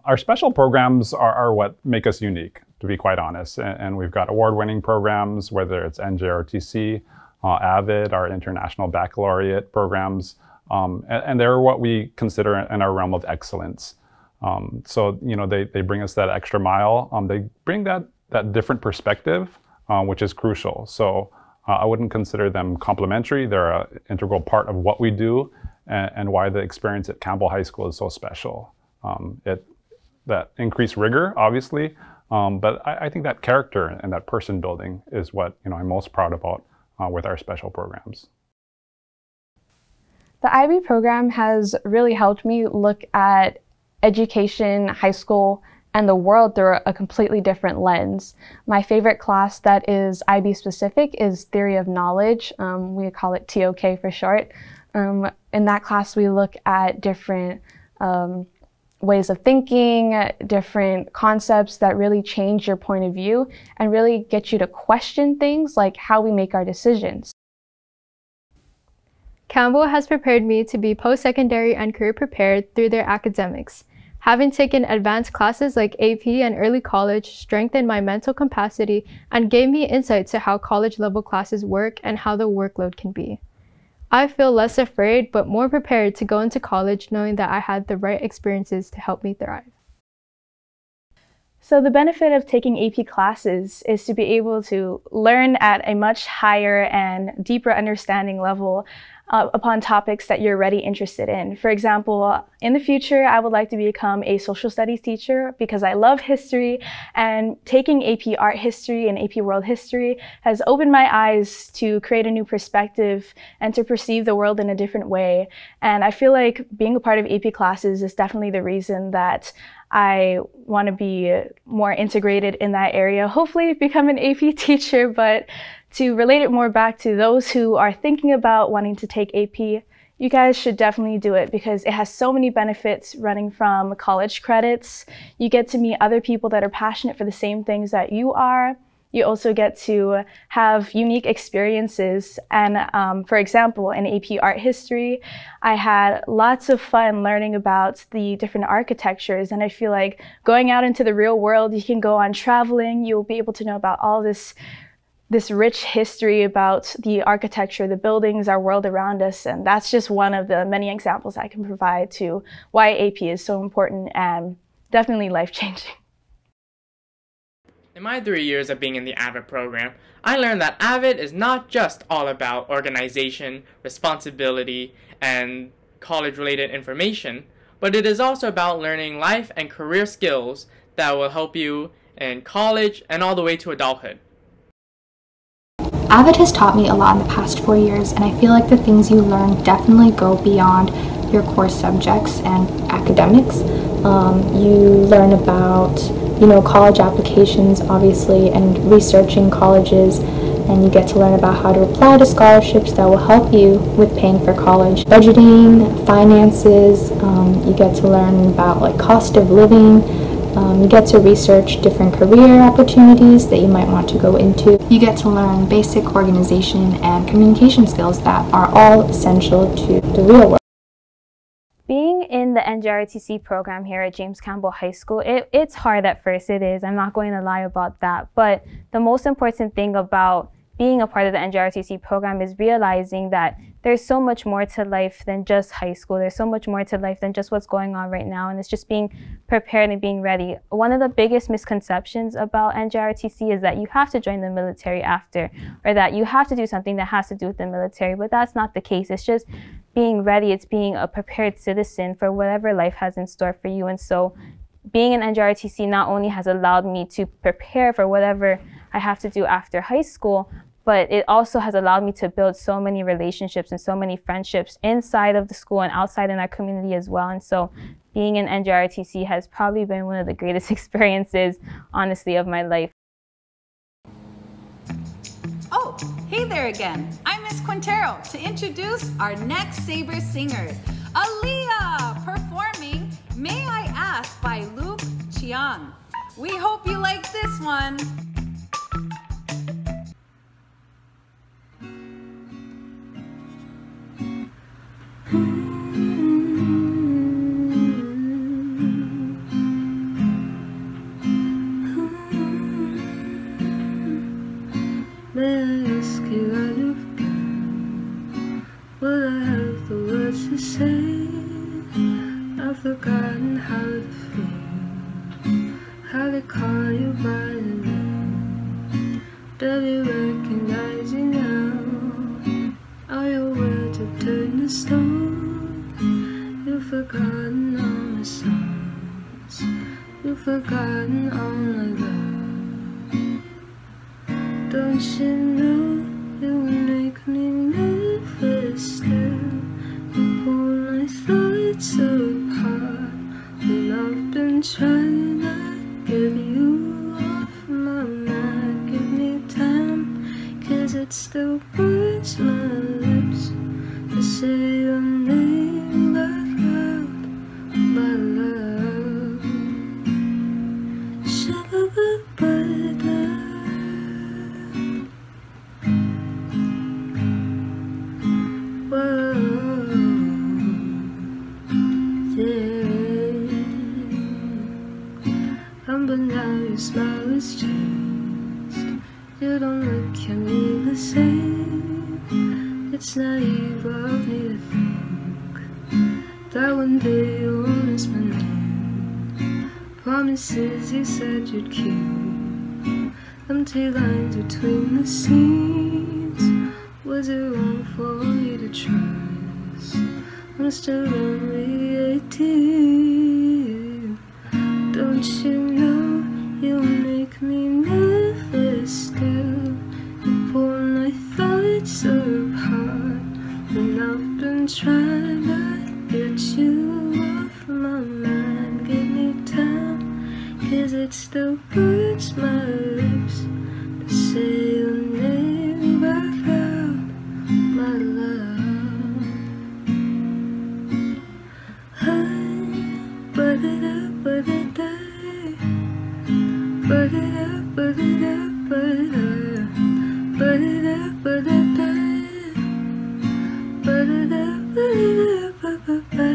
Our special programs are what make us unique, to be quite honest. And we've got award-winning programs, whether it's NJROTC, AVID, our International Baccalaureate programs, and they're what we consider in our realm of excellence. So, you know, they bring us that extra mile. They bring that different perspective, which is crucial. So I wouldn't consider them complementary. They're an integral part of what we do and why the experience at Campbell High School is so special. That increased rigor, obviously, but I think that character and that person building is what I'm most proud about with our special programs. The IB program has really helped me look at education, high school, and the world through a completely different lens. My favorite class that is IB specific is Theory of Knowledge. We call it TOK for short. In that class, we look at different ways of thinking, different concepts that really change your point of view and really get you to question things like how we make our decisions. Campbell has prepared me to be post-secondary and career prepared through their academics. Having taken advanced classes like AP and early college strengthened my mental capacity and gave me insight to how college-level classes work and how the workload can be. I feel less afraid but more prepared to go into college knowing that I had the right experiences to help me thrive. So the benefit of taking AP classes is to be able to learn at a much higher and deeper understanding level upon topics that you're already interested in. For example, in the future, I would like to become a social studies teacher because I love history, and taking AP art history and AP world history has opened my eyes to create a new perspective and to perceive the world in a different way. And I feel like being a part of AP classes is definitely the reason that I want to be more integrated in that area, hopefully become an AP teacher, but to relate it more back to those who are thinking about wanting to take AP, you guys should definitely do it because it has so many benefits running from college credits. You get to meet other people that are passionate for the same things that you are. You also get to have unique experiences. And for example, in AP art history, I had lots of fun learning about the different architectures. And I feel like going out into the real world, you can go on traveling, you'll be able to know about all this rich history about the architecture, the buildings, our world around us. And that's just one of the many examples I can provide to why AP is so important and definitely life-changing. In my 3 years of being in the AVID program, I learned that AVID is not just all about organization, responsibility, and college-related information, but it is also about learning life and career skills that will help you in college and all the way to adulthood. AVID has taught me a lot in the past 4 years, and I feel like the things you learn definitely go beyond your core subjects and academics. You learn about, college applications, obviously, and researching colleges, and you get to learn about how to apply to scholarships that will help you with paying for college. Budgeting, finances, you get to learn about cost of living. You get to research different career opportunities that you might want to go into. You get to learn basic organization and communication skills that are all essential to the real world. Being in the NJROTC program here at James Campbell High School, it's hard at first, it is. I'm not going to lie about that. But the most important thing about being a part of the NJROTC program is realizing that there's so much more to life than just high school. There's so much more to life than just what's going on right now, and it's just being prepared and being ready. One of the biggest misconceptions about NJROTC is that you have to join the military after, or that you have to do something that has to do with the military, but that's not the case. It's just being ready. It's being a prepared citizen for whatever life has in store for you. And so being in NJROTC not only has allowed me to prepare for whatever I have to do after high school, but it also has allowed me to build so many relationships and so many friendships inside of the school and outside in our community as well. And so being in NJROTC has probably been one of the greatest experiences, honestly, of my life. Oh, hey there again. I'm Miss Quintero to introduce our next Saber singers. Aaliyah performing May I Ask by Luke Chiang. We hope you like this one. May I ask you how you've been? Will I have the words to say? I've forgotten how to feel, how to call you by the name. Barely recognize you now. All your words have turned to stone. You've forgotten all my songs. You've forgotten all my love. Don't you know you make me nervous still? You pull my thoughts apart. Well, I've been trying to get you off my mind. Give me time, 'cause it still burns my lips to say your name out loud, my love. Shabba-ba-ba-da. But now your smile has changed. You don't look at me the same. It's naive of me to think that one day you'll miss my name. promises you said you'd keep. Empty lines between the scenes. Was it wrong for me to trust? I'm still only 18. Don't you know you make me nervous still? You pull my thoughts apart when I've been trying to get you off my mind. Give me time, 'cause it still burns my lips to say your name back out, my love. Ba-da-da, ba-da-da, ba-da-da, ba-da-da, ba-da-da, ba-da-da, ba-da-da, ba-da-da, ba-da-da, ba-ba-ba.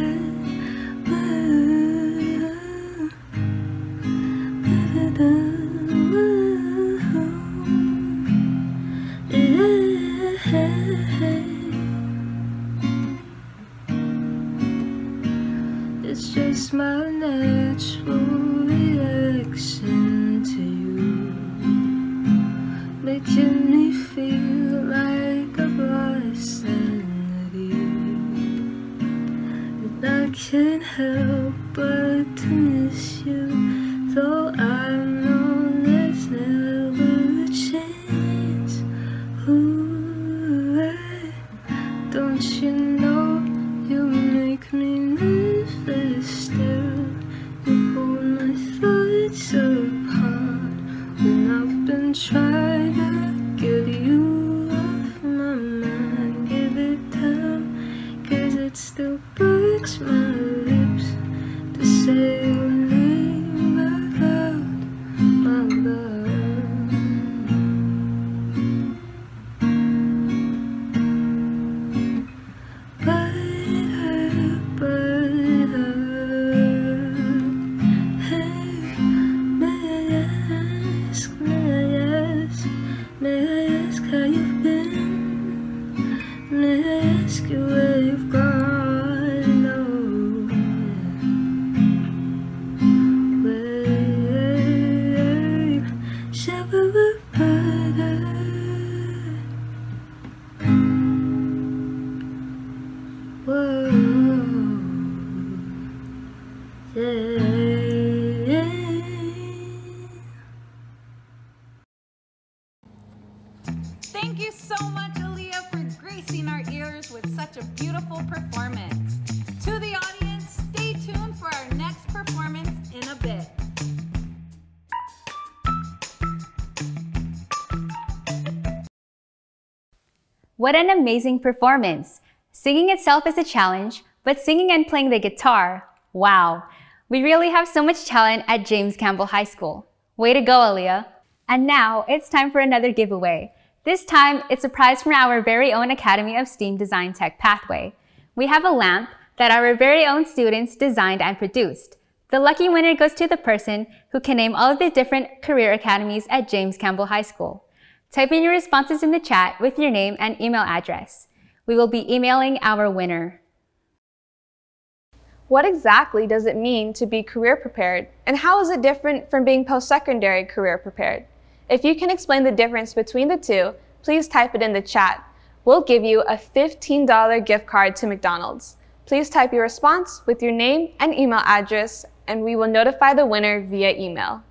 It's just my natural reaction to you, making me feel like I've lost sanity. And I can't help but to miss you, though I know there's never a chance. Ooh, don't you know you make me nervous still? You pull my thoughts apart when I've been trying to get you off my mind. Give it time, 'cause it still burns my lips to say your name out loud, my love. May I ask how you've been? May I ask you where you've gone? Oh, wait, shabba-ba-ba-da. Whoa, yeah. Thank you so much, Aaliyah, for gracing our ears with such a beautiful performance. To the audience, stay tuned for our next performance in a bit. What an amazing performance! Singing itself is a challenge, but singing and playing the guitar, wow! We really have so much talent at James Campbell High School. Way to go, Aaliyah! And now, it's time for another giveaway. This time, it's a prize from our very own Academy of STEAM Design Tech pathway. We have a lamp that our very own students designed and produced. The lucky winner goes to the person who can name all of the different career academies at James Campbell High School. Type in your responses in the chat with your name and email address. We will be emailing our winner. What exactly does it mean to be career prepared, and how is it different from being post-secondary career prepared? If you can explain the difference between the two, please type it in the chat. We'll give you a $15 gift card to McDonald's. Please type your response with your name and email address, and we will notify the winner via email.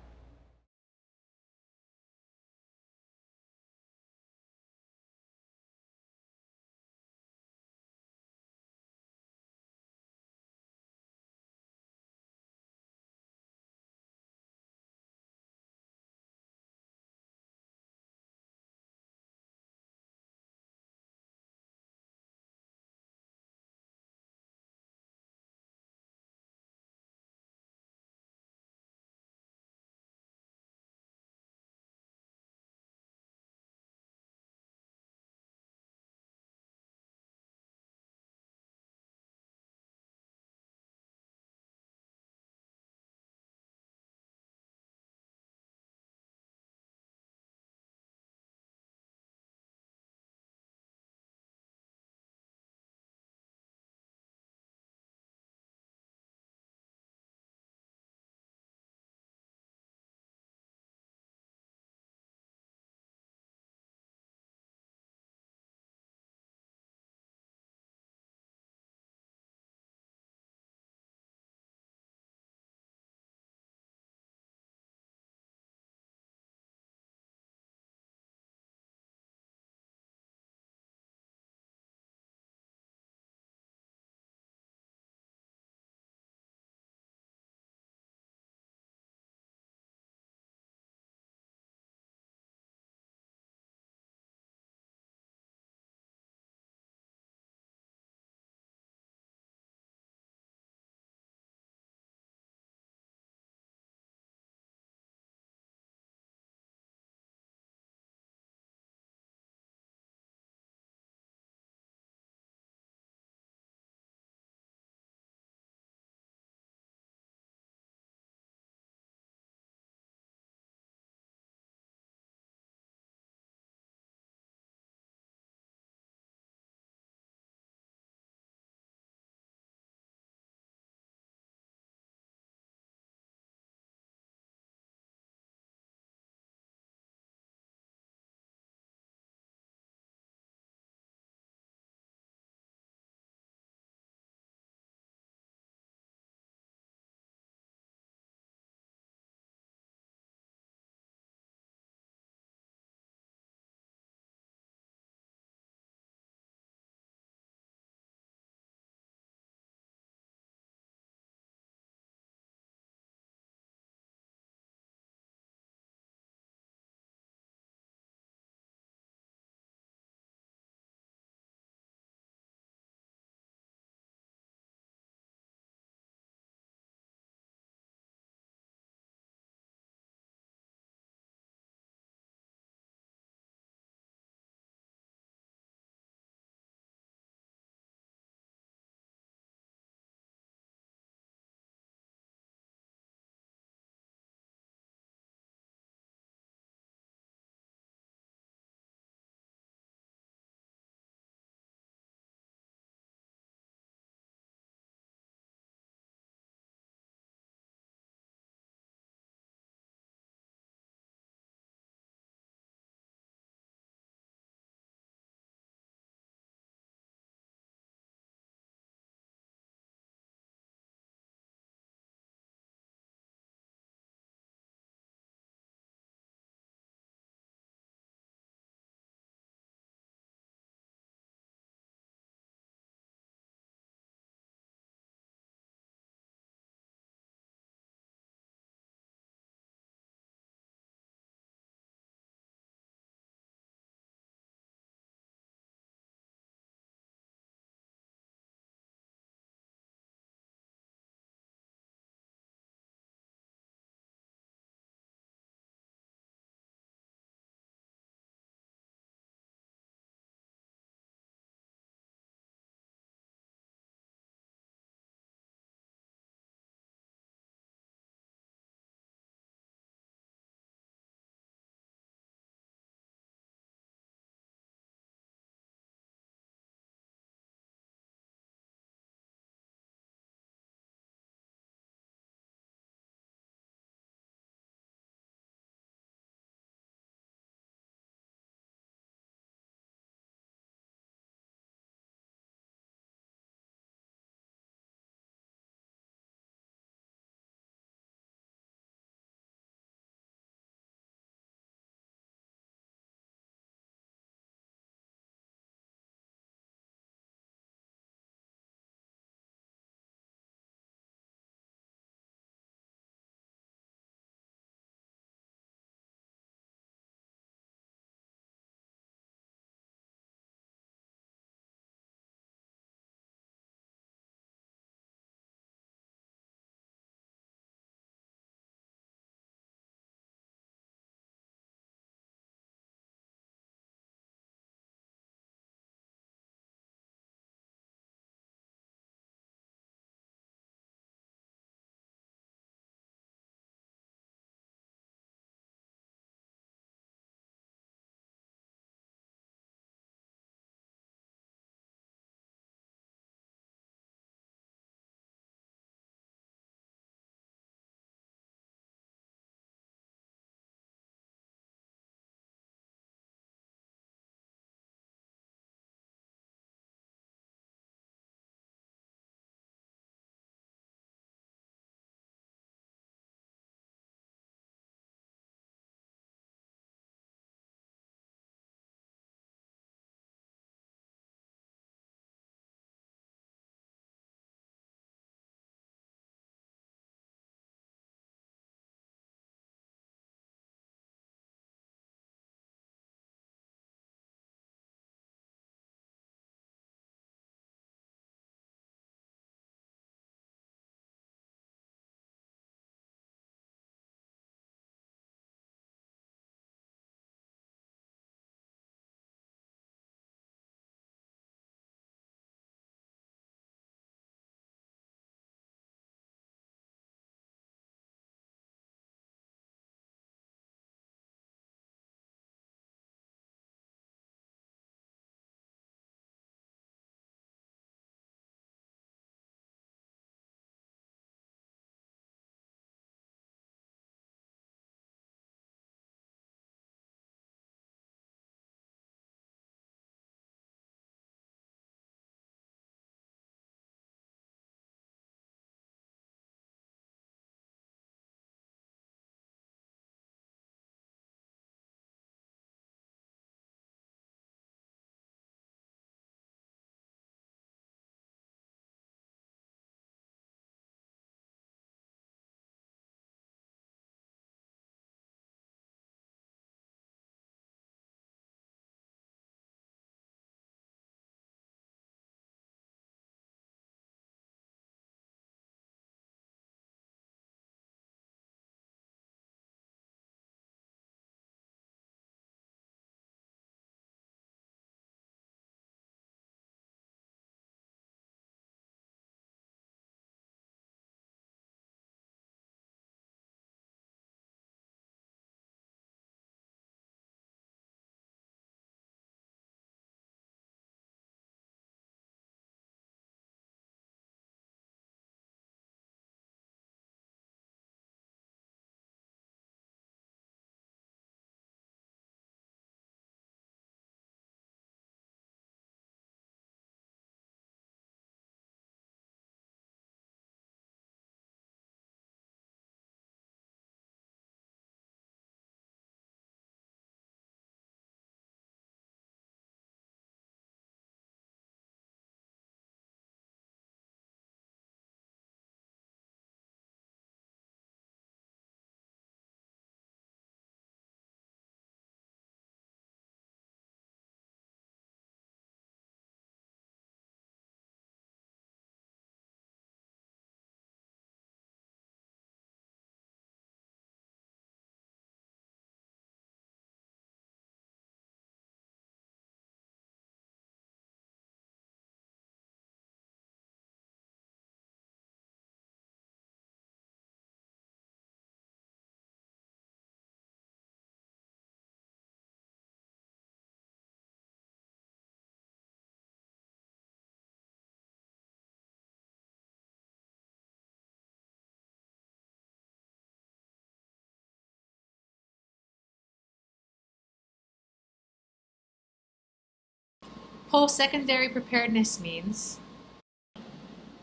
Post-secondary preparedness means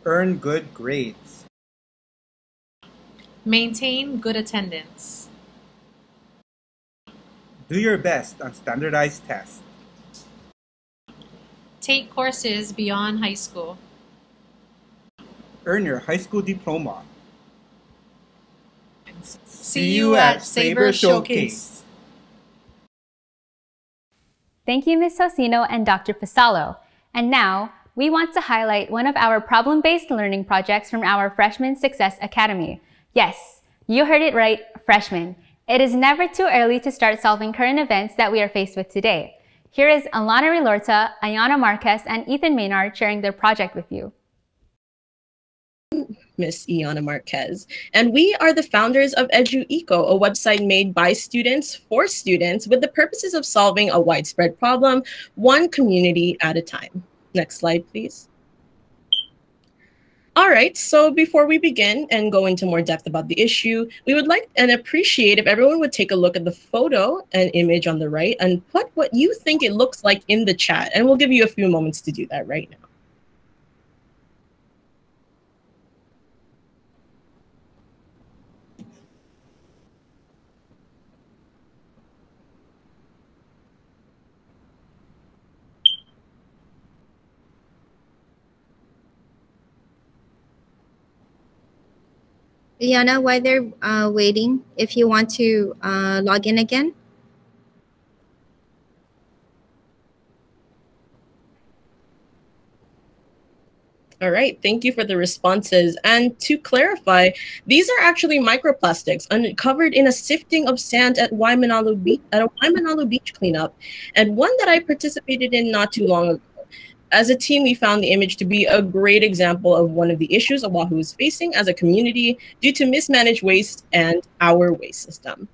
earn good grades, maintain good attendance, do your best on standardized tests, take courses beyond high school, earn your high school diploma. See you at Saber Showcase. Thank you, Ms. Socino and Dr. Pasalo. And now, we want to highlight one of our problem-based learning projects from our Freshman Success Academy. Yes, you heard it right, freshmen. It is never too early to start solving current events that we are faced with today. Here is Alana Rilorta, Ayana Marquez, and Ethan Maynard sharing their project with you. Miss Iana Marquez, and we are the founders of EduEco, a website made by students for students with the purposes of solving a widespread problem, one community at a time. Next slide, please. All right, so before we begin and go into more depth about the issue, we would like and appreciate if everyone would take a look at the photo and image on the right and put what you think it looks like in the chat, and we'll give you a few moments to do that right now. Liana, while they're waiting, if you want to log in again. All right, thank you for the responses. And to clarify, these are actually microplastics uncovered in a sifting of sand at Waimanalo Beach cleanup, and one that I participated in not too long ago. As a team, we found the image to be a great example of one of the issues Oahu is facing as a community due to mismanaged waste and our waste system.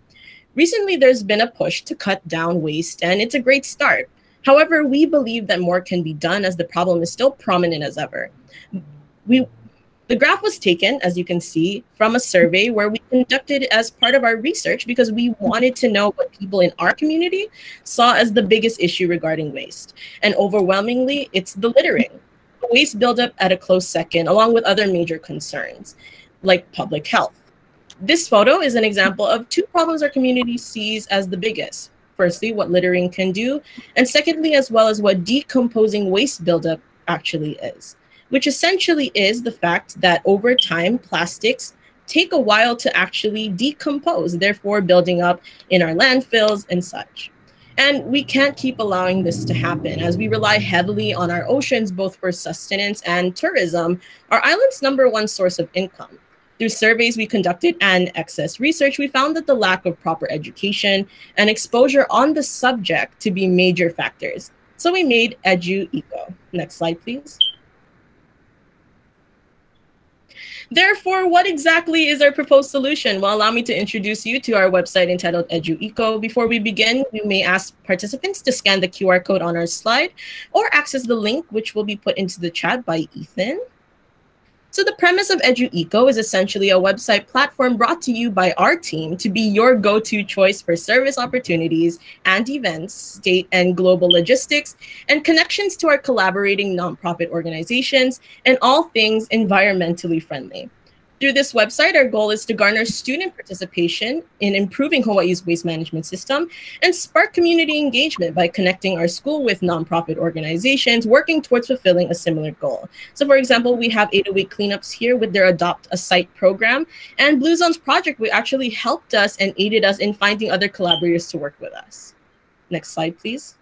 Recently, there's been a push to cut down waste, and it's a great start. However, we believe that more can be done as the problem is still prominent as ever. The graph was taken, as you can see, from a survey where we conducted as part of our research because we wanted to know what people in our community saw as the biggest issue regarding waste. And overwhelmingly, it's the littering. The waste buildup at a close second, along with other major concerns, like public health. This photo is an example of two problems our community sees as the biggest. Firstly, what littering can do, and secondly, as well as what decomposing waste buildup actually is, which essentially is the fact that over time, plastics take a while to actually decompose, therefore building up in our landfills and such. And we can't keep allowing this to happen as we rely heavily on our oceans, both for sustenance and tourism, our island's #1 source of income. Through surveys we conducted and excess research, we found that the lack of proper education and exposure on the subject to be major factors. So we made EduEco. Next slide, please. Therefore, what exactly is our proposed solution? Well, allow me to introduce you to our website entitled EduEco. Before we begin, we may ask participants to scan the QR code on our slide or access the link, which will be put into the chat by Ethan. So the premise of EduEco is essentially a website platform brought to you by our team to be your go-to choice for service opportunities and events, state and global logistics, and connections to our collaborating nonprofit organizations, and all things environmentally friendly. Through this website, our goal is to garner student participation in improving Hawaii's waste management system and spark community engagement by connecting our school with nonprofit organizations working towards fulfilling a similar goal. So for example, we have 808 Cleanups here with their Adopt a Site program, and Blue Zone's project, which actually helped us and aided us in finding other collaborators to work with us. Next slide, please.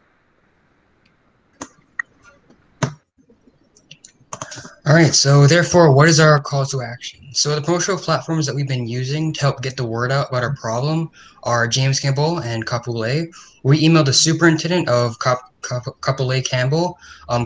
All right, so therefore, what is our call to action? So the promotional platforms that we've been using to help get the word out about our problem are James Campbell and Kapolei. We emailed the superintendent of Kapolei Campbell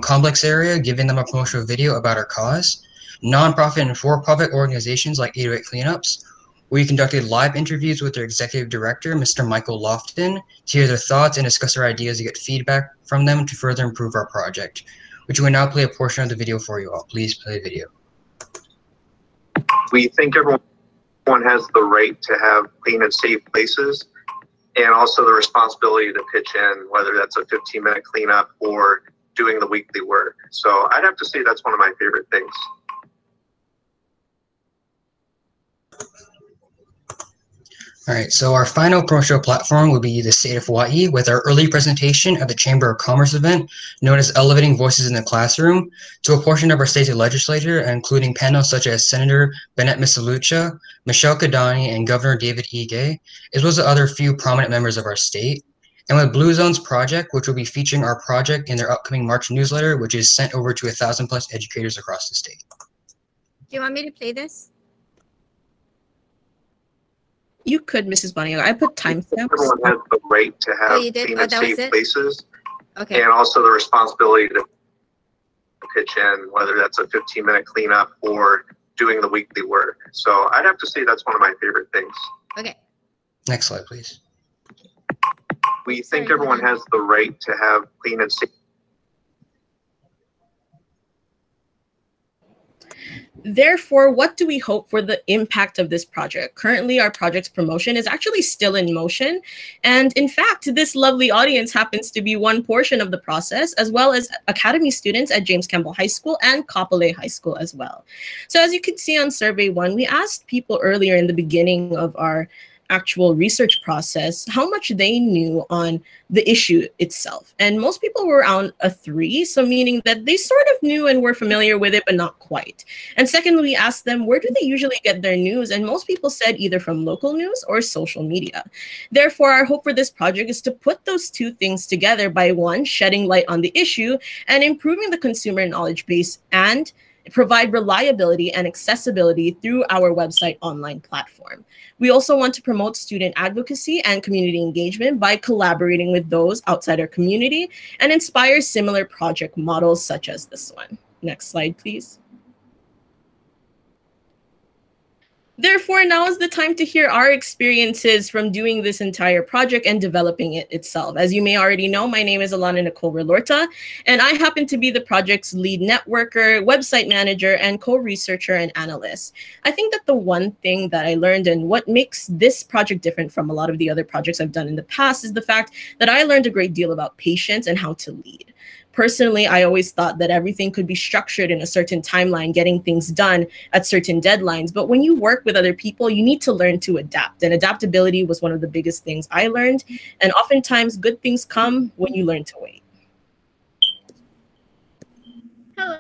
complex area, giving them a promotional video about our cause. Nonprofit and for-profit organizations like 808 Cleanups. We conducted live interviews with their executive director, Mr. Michael Lofton, to hear their thoughts and discuss our ideas to get feedback from them to further improve our project, which will now play a portion of the video for you all. Please play the video. We think everyone has the right to have clean and safe places, and also the responsibility to pitch in, whether that's a 15-minute cleanup or doing the weekly work. So I'd have to say that's one of my favorite things. All right, so our final promotional platform will be the state of Hawaii with our early presentation at the Chamber of Commerce event known as Elevating Voices in the Classroom to a portion of our state legislature, including panels such as Senator Bennett Misalucha, Michelle Kadani, and Governor David Ige, as well as other few prominent members of our state. And with Blue Zone's project, which will be featuring our project in their upcoming March newsletter, which is sent over to 1,000+ educators across the state. Do you want me to play this? You could, Mrs. Bonnie. I put timestamps. Everyone has the right to have clean and safe places, Okay. and also the responsibility to pitch in, whether that's a 15-minute cleanup or doing the weekly work. So I'd have to say that's one of my favorite things. Okay. Next slide, please. We think everyone has the right to have clean and safe. Therefore, what do we hope for the impact of this project? Currently, our project's promotion is actually still in motion. And in fact, this lovely audience happens to be one portion of the process, as well as Academy students at James Campbell High School and Kapolei High School as well. So as you can see on Survey 1, we asked people earlier in the beginning of our actual research process how much they knew on the issue itself. And most people were around a 3, so meaning that they sort of knew and were familiar with it, but not quite. And secondly, we asked them, where do they usually get their news? And most people said either from local news or social media. Therefore, our hope for this project is to put those two things together by, one, shedding light on the issue and improving the consumer knowledge base, and provide reliability and accessibility through our website online platform. We also want to promote student advocacy and community engagement by collaborating with those outside our community and inspire similar project models such as this one. Next slide, please. Therefore, now is the time to hear our experiences from doing this entire project and developing it itself. As you may already know, my name is Alana Nicole Relorta, and I happen to be the project's lead networker, website manager, and co-researcher and analyst. I think that the one thing that I learned and what makes this project different from a lot of the other projects I've done in the past is the fact that I learned a great deal about patience and how to lead. Personally, I always thought that everything could be structured in a certain timeline, getting things done at certain deadlines. But when you work with other people, you need to learn to adapt. And adaptability was one of the biggest things I learned. And oftentimes, good things come when you learn to wait. Hello,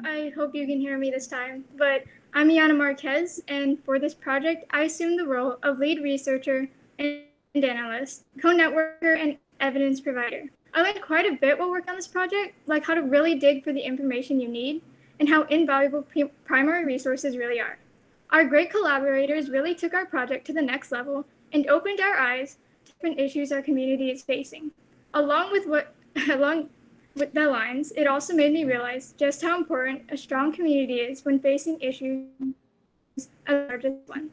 I hope you can hear me this time. But I'm Iana Marquez, and for this project, I assumed the role of lead researcher and analyst, co-networker, and evidence provider. I learned quite a bit while working on this project, like how to really dig for the information you need and how invaluable primary resources really are. Our great collaborators really took our project to the next level and opened our eyes to different issues our community is facing. Along with the lines, it also made me realize just how important a strong community is when facing issues as large as one.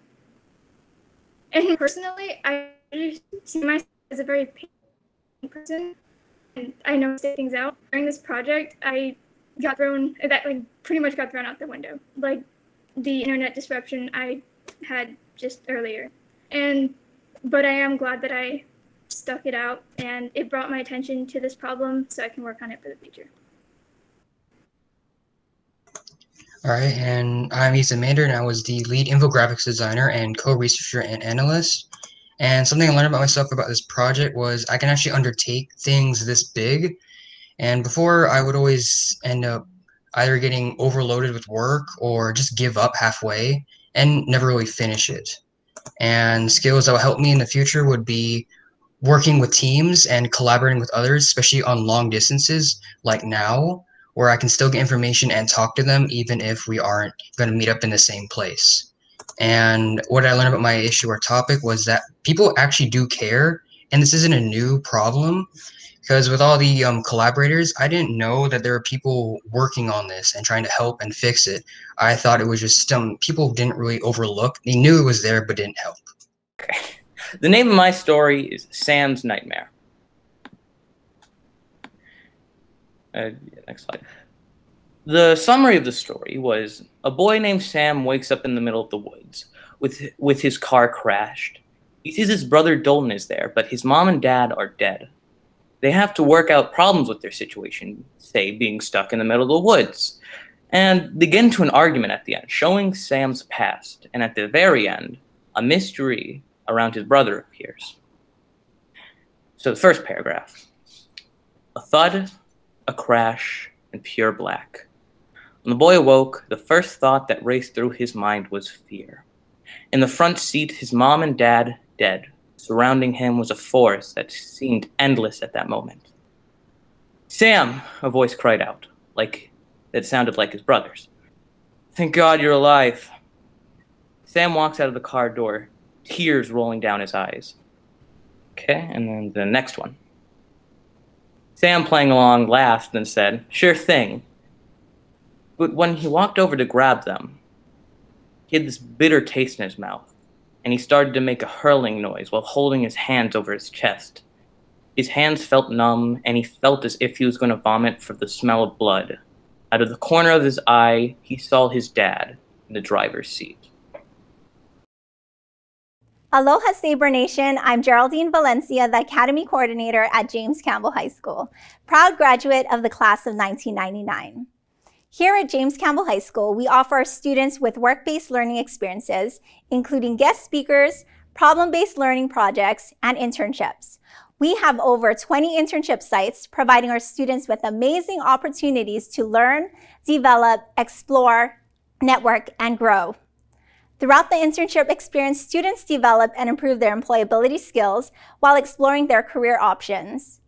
And personally, I see myself as a very patient person. And I know to things out. During this project, I got pretty much got thrown out the window, like the internet disruption I had just earlier. But I am glad that I stuck it out, and it brought my attention to this problem so I can work on it for the future. All right, and I'm Ethan Mander, and I was the lead infographics designer and co-researcher and analyst. And something I learned about myself about this project was I can actually undertake things this big. And before, I would always end up either getting overloaded with work or just give up halfway and never really finish it. And skills that will help me in the future would be working with teams and collaborating with others, especially on long distances like now, where I can still get information and talk to them even if we aren't going to meet up in the same place. And what I learned about my issue or topic was that people actually do care, and this isn't a new problem, because with all the collaborators, I didn't know that there were people working on this and trying to help and fix it. I thought it was just people didn't really overlook. They knew it was there, but didn't help. Okay. The name of my story is Sam's Nightmare. Next slide. The summary of the story was a boy named Sam wakes up in the middle of the woods with his car crashed. He sees his brother Dalton is there, but his mom and dad are dead. They have to work out problems with their situation, say being stuck in the middle of the woods, and they get into an argument at the end, showing Sam's past, and at the very end, a mystery around his brother appears. So the first paragraph. A thud, a crash, and pure black. When the boy awoke, the first thought that raced through his mind was fear. In the front seat, his mom and dad dead. Surrounding him was a forest that seemed endless at that moment. Sam, a voice cried out, that sounded like his brother's. Thank God you're alive. Sam walks out of the car door, tears rolling down his eyes. Okay, and then the next one. Sam, playing along, laughed and said, sure thing. But when he walked over to grab them, he had this bitter taste in his mouth, and he started to make a hurling noise while holding his hands over his chest. His hands felt numb, and he felt as if he was going to vomit from the smell of blood. Out of the corner of his eye, he saw his dad in the driver's seat. Aloha Saber Nation, I'm Geraldine Valencia, the Academy Coordinator at James Campbell High School, proud graduate of the class of 1999. Here at James Campbell High School, we offer our students with work-based learning experiences, including guest speakers, problem-based learning projects, and internships. We have over 20 internship sites, providing our students with amazing opportunities to learn, develop, explore, network, and grow. Throughout the internship experience, students develop and improve their employability skills while exploring their career options.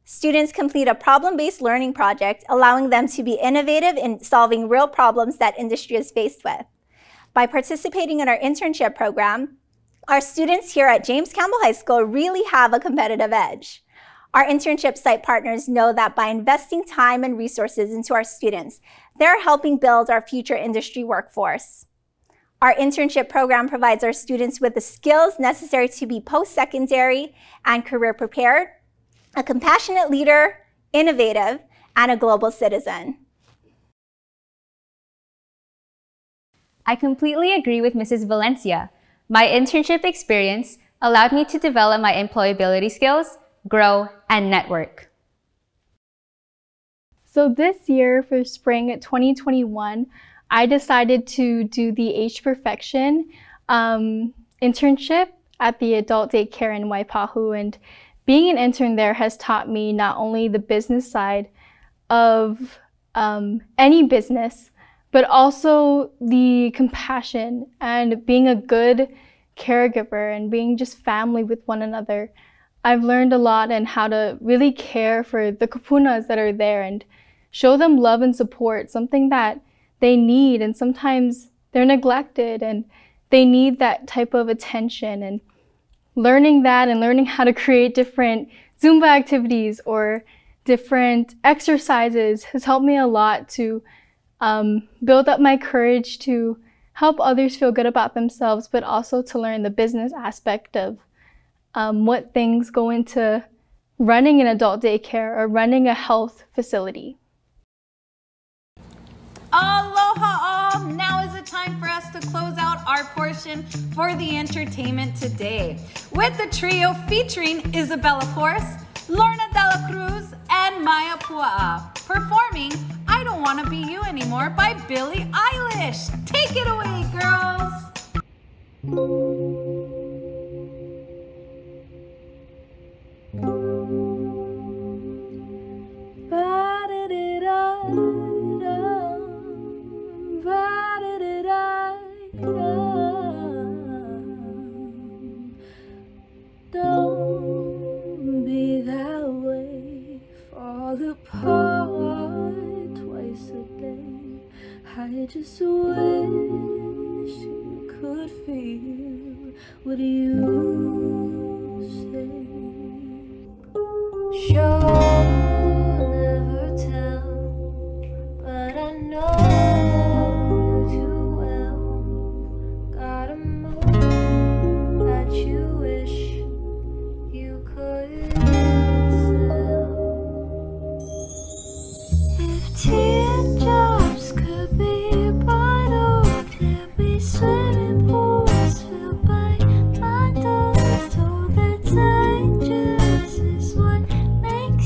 Students complete a problem-based learning project, allowing them to be innovative in solving real problems that industry is faced with. By participating in our internship program, our students here at James Campbell High School really have a competitive edge. Our internship site partners know that by investing time and resources into our students, they're helping build our future industry workforce. Our internship program provides our students with the skills necessary to be post-secondary and career prepared, a compassionate leader, innovative, and a global citizen. I completely agree with Mrs. Valencia. My internship experience allowed me to develop my employability skills, grow, and network. So this year for spring 2021, I decided to do the Age Perfection internship at the adult daycare in Waipahu, and being an intern there has taught me not only the business side of any business, but also the compassion and being a good caregiver and being just family with one another. I've learned a lot in how to really care for the kapunas that are there and show them love and support, something that they need, and sometimes they're neglected and they need that type of attention. And learning that and learning how to create different Zumba activities or different exercises has helped me a lot to build up my courage to help others feel good about themselves, but also to learn the business aspect of what things go into running an adult daycare or running a health facility. Aloha all! Now is the time for us to close out our portion for the entertainment today with the trio featuring Isabella Force, Lorna Dela Cruz, and Maya Pua'a, performing I Don't Wanna Be You Anymore by Billie Eilish. Take it away, girls! Don't be that way, fall apart twice a day. I just wish you could feel what you say. Sure, never tell, but I know you too well. Got a move that you wish you could sell. If teardrops could be bottled, there'd be swimming pools filled by my thoughts. Told that dangerous is what makes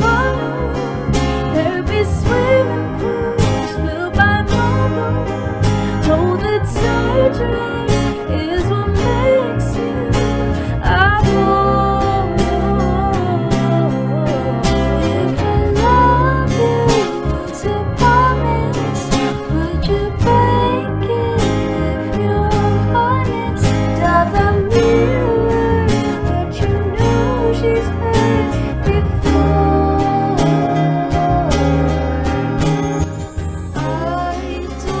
fun. There'll be swimming pools filled by bubbles. Told that surgery is what makes you a boy. If I love you to promise, would you break it if you're honest? Does the mirror let you know she's heard before? I don't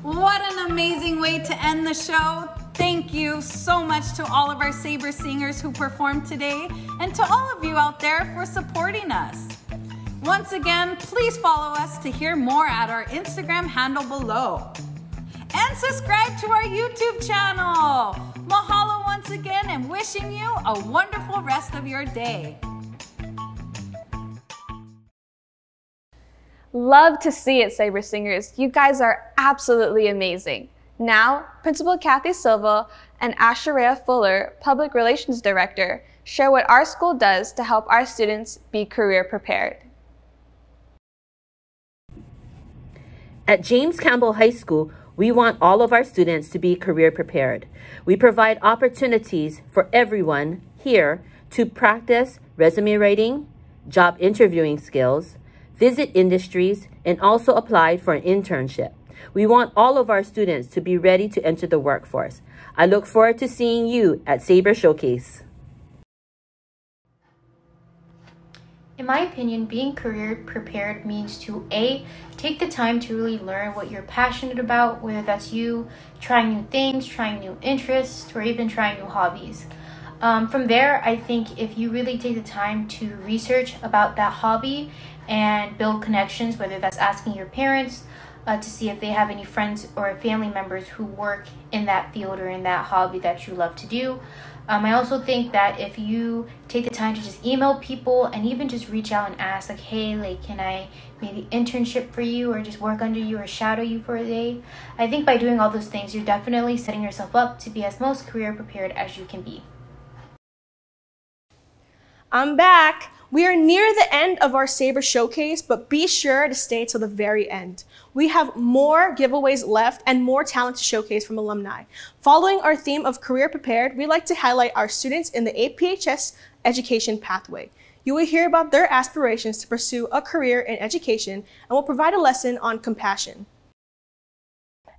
What an amazing way to end the show. Thank you so much to all of our Saber singers who performed today and to all of you out there for supporting us. Once again, please follow us to hear more at our Instagram handle below. And subscribe to our YouTube channel. Mahalo once again and wishing you a wonderful rest of your day. Love to see it, Saber Singers. You guys are absolutely amazing. Now, Principal Kathy Silva and Asherea Fuller, Public Relations Director, share what our school does to help our students be career prepared. At James Campbell High School, we want all of our students to be career prepared. We provide opportunities for everyone here to practice resume writing, job interviewing skills, visit industries, and also apply for an internship. We want all of our students to be ready to enter the workforce. I look forward to seeing you at Saber Showcase. In my opinion, being career prepared means to A, take the time to really learn what you're passionate about, whether that's you trying new things, trying new interests, or even trying new hobbies. From there, I think if you really take the time to research about that hobby and build connections, whether that's asking your parents to see if they have any friends or family members who work in that field or in that hobby that you love to do. I also think that if you take the time to just email people and even just reach out and ask like, hey, like, can I maybe internship for you or just work under you or shadow you for a day? I think by doing all those things, you're definitely setting yourself up to be as most career prepared as you can be. I'm back. We are near the end of our Saber Showcase, but be sure to stay till the very end. We have more giveaways left and more talent to showcase from alumni. Following our theme of career prepared, we like to highlight our students in the APHS education pathway. You will hear about their aspirations to pursue a career in education and will provide a lesson on compassion.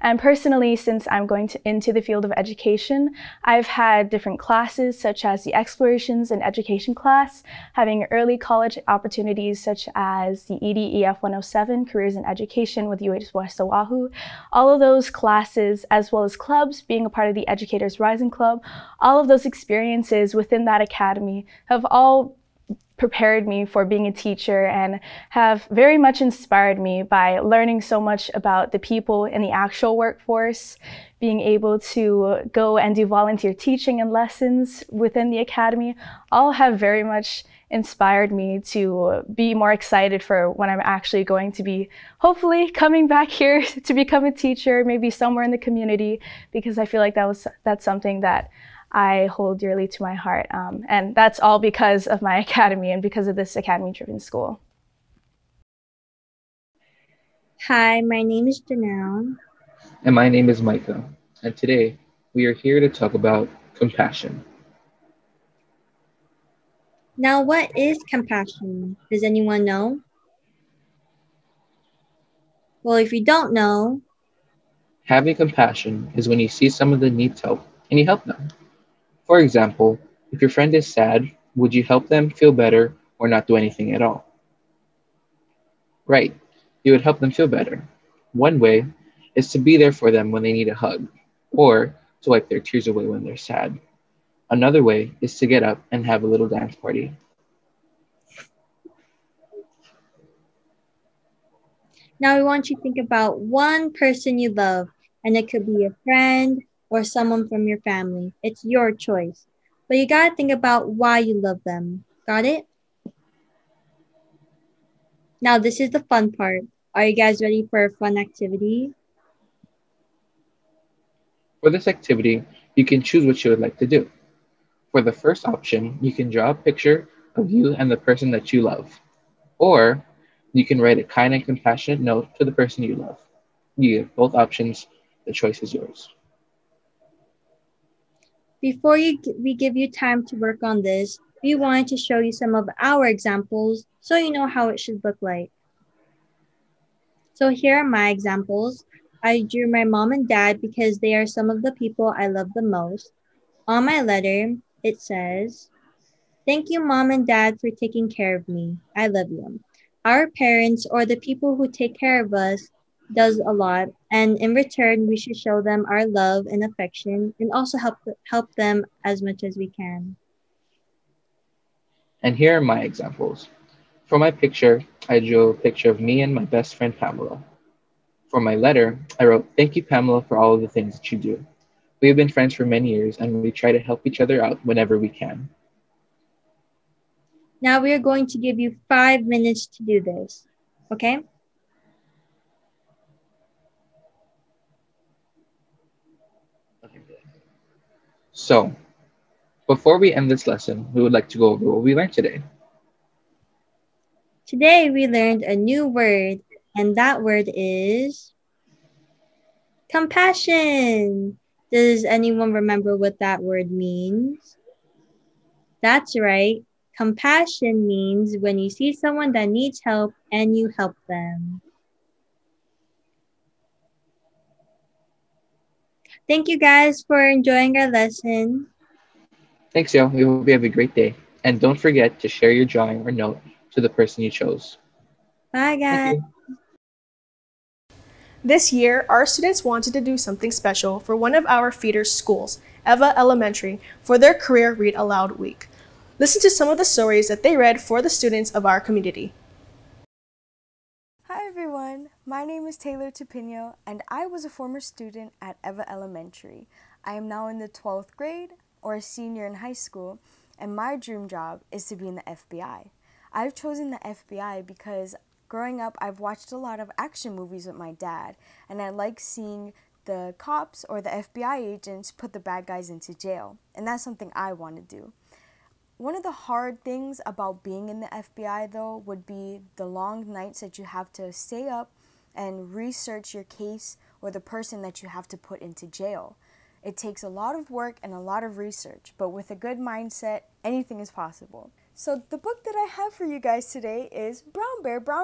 And personally, since I'm going into the field of education, I've had different classes such as the Explorations in Education class, having early college opportunities such as the EDEF 107, Careers in Education with UH West Oahu. All of those classes, as well as clubs, being a part of the Educators Rising Club, all of those experiences within that academy have all prepared me for being a teacher and have very much inspired me by learning so much about the people in the actual workforce, being able to go and do volunteer teaching and lessons within the academy, all have very much inspired me to be more excited for when I'm actually going to be hopefully coming back here to become a teacher, maybe somewhere in the community, because I feel like that's something that I hold dearly to my heart. And that's all because of my academy and because of this academy-driven school. Hi, my name is Janelle. And my name is Micah. And today we are here to talk about compassion. Now, what is compassion? Does anyone know? Well, if you don't know, having compassion is when you see someone that needs help and you help them. For example, if your friend is sad, would you help them feel better or not do anything at all? Right, you would help them feel better. One way is to be there for them when they need a hug, or to wipe their tears away when they're sad. Another way is to get up and have a little dance party. Now we want you to think about one person you love, and it could be a friend or someone from your family. It's your choice. But you gotta think about why you love them. Got it? Now this is the fun part. Are you guys ready for a fun activity? For this activity, you can choose what you would like to do. For the first option, you can draw a picture of you and the person that you love. Or you can write a kind and compassionate note to the person you love. You have both options. The choice is yours. Before we give you time to work on this, we wanted to show you some of our examples so you know how it should look like. So here are my examples. I drew my mom and dad because they are some of the people I love the most. On my letter, it says, "Thank you, Mom and Dad, for taking care of me. I love you." Our parents, or the people who take care of us, does a lot, and in return, we should show them our love and affection, and also help them as much as we can. And here are my examples. For my picture, I drew a picture of me and my best friend Pamela. For my letter, I wrote, "Thank you, Pamela, for all of the things that you do. We have been friends for many years and we try to help each other out whenever we can." Now we are going to give you 5 minutes to do this, okay? So, before we end this lesson, we would like to go over what we learned today. Today we learned a new word, and that word is compassion. Does anyone remember what that word means? That's right. Compassion means when you see someone that needs help and you help them. Thank you guys for enjoying our lesson. Thanks, yo. We hope you have a great day. And don't forget to share your drawing or note to the person you chose. Bye, guys. This year, our students wanted to do something special for one of our feeder schools, Eva Elementary, for their Career Read Aloud Week. Listen to some of the stories that they read for the students of our community. Hi everyone, my name is Taylor Tupino and I was a former student at Eva Elementary. I am now in the 12th grade or a senior in high school, and my dream job is to be in the FBI. I've chosen the FBI because growing up I've watched a lot of action movies with my dad, and I like seeing the cops or the FBI agents put the bad guys into jail, and that's something I want to do. One of the hard things about being in the FBI, though, would be the long nights that you have to stay up and research your case or the person that you have to put into jail. It takes a lot of work and a lot of research, but with a good mindset, anything is possible. So the book that I have for you guys today is Brown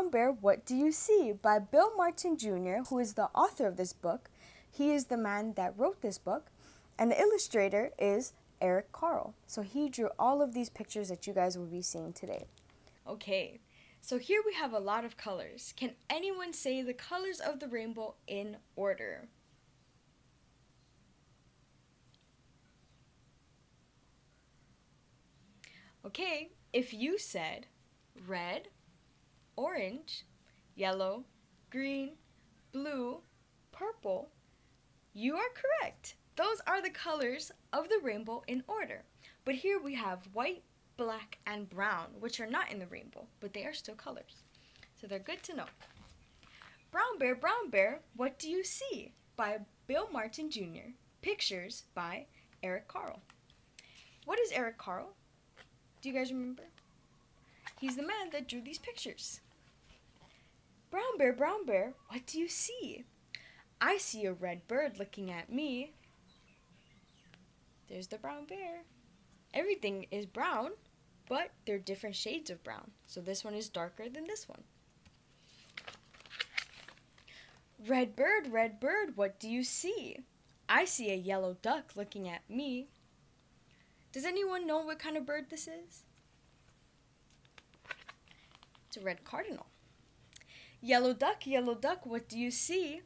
Bear, What Do You See? By Bill Martin Jr., who is the author of this book. He is the man that wrote this book, and the illustrator is Eric Carl. So he drew all of these pictures that you guys will be seeing today. Okay, so here we have a lot of colors. Can anyone say the colors of the rainbow in order? Okay, if you said red, orange, yellow, green, blue, purple, you are correct. Those are the colors of the rainbow in order. But here we have white, black, and brown, which are not in the rainbow, but they are still colors. So they're good to know. Brown Bear, What Do You See? By Bill Martin Jr. Pictures by Eric Carl. What is Eric Carl? Do you guys remember? He's the man that drew these pictures. Brown Bear, What Do You See? I see a red bird looking at me. There's the brown bear. Everything is brown, but they're different shades of brown. So this one is darker than this one. Red bird, what do you see? I see a yellow duck looking at me. Does anyone know what kind of bird this is? It's a red cardinal. Yellow duck, what do you see?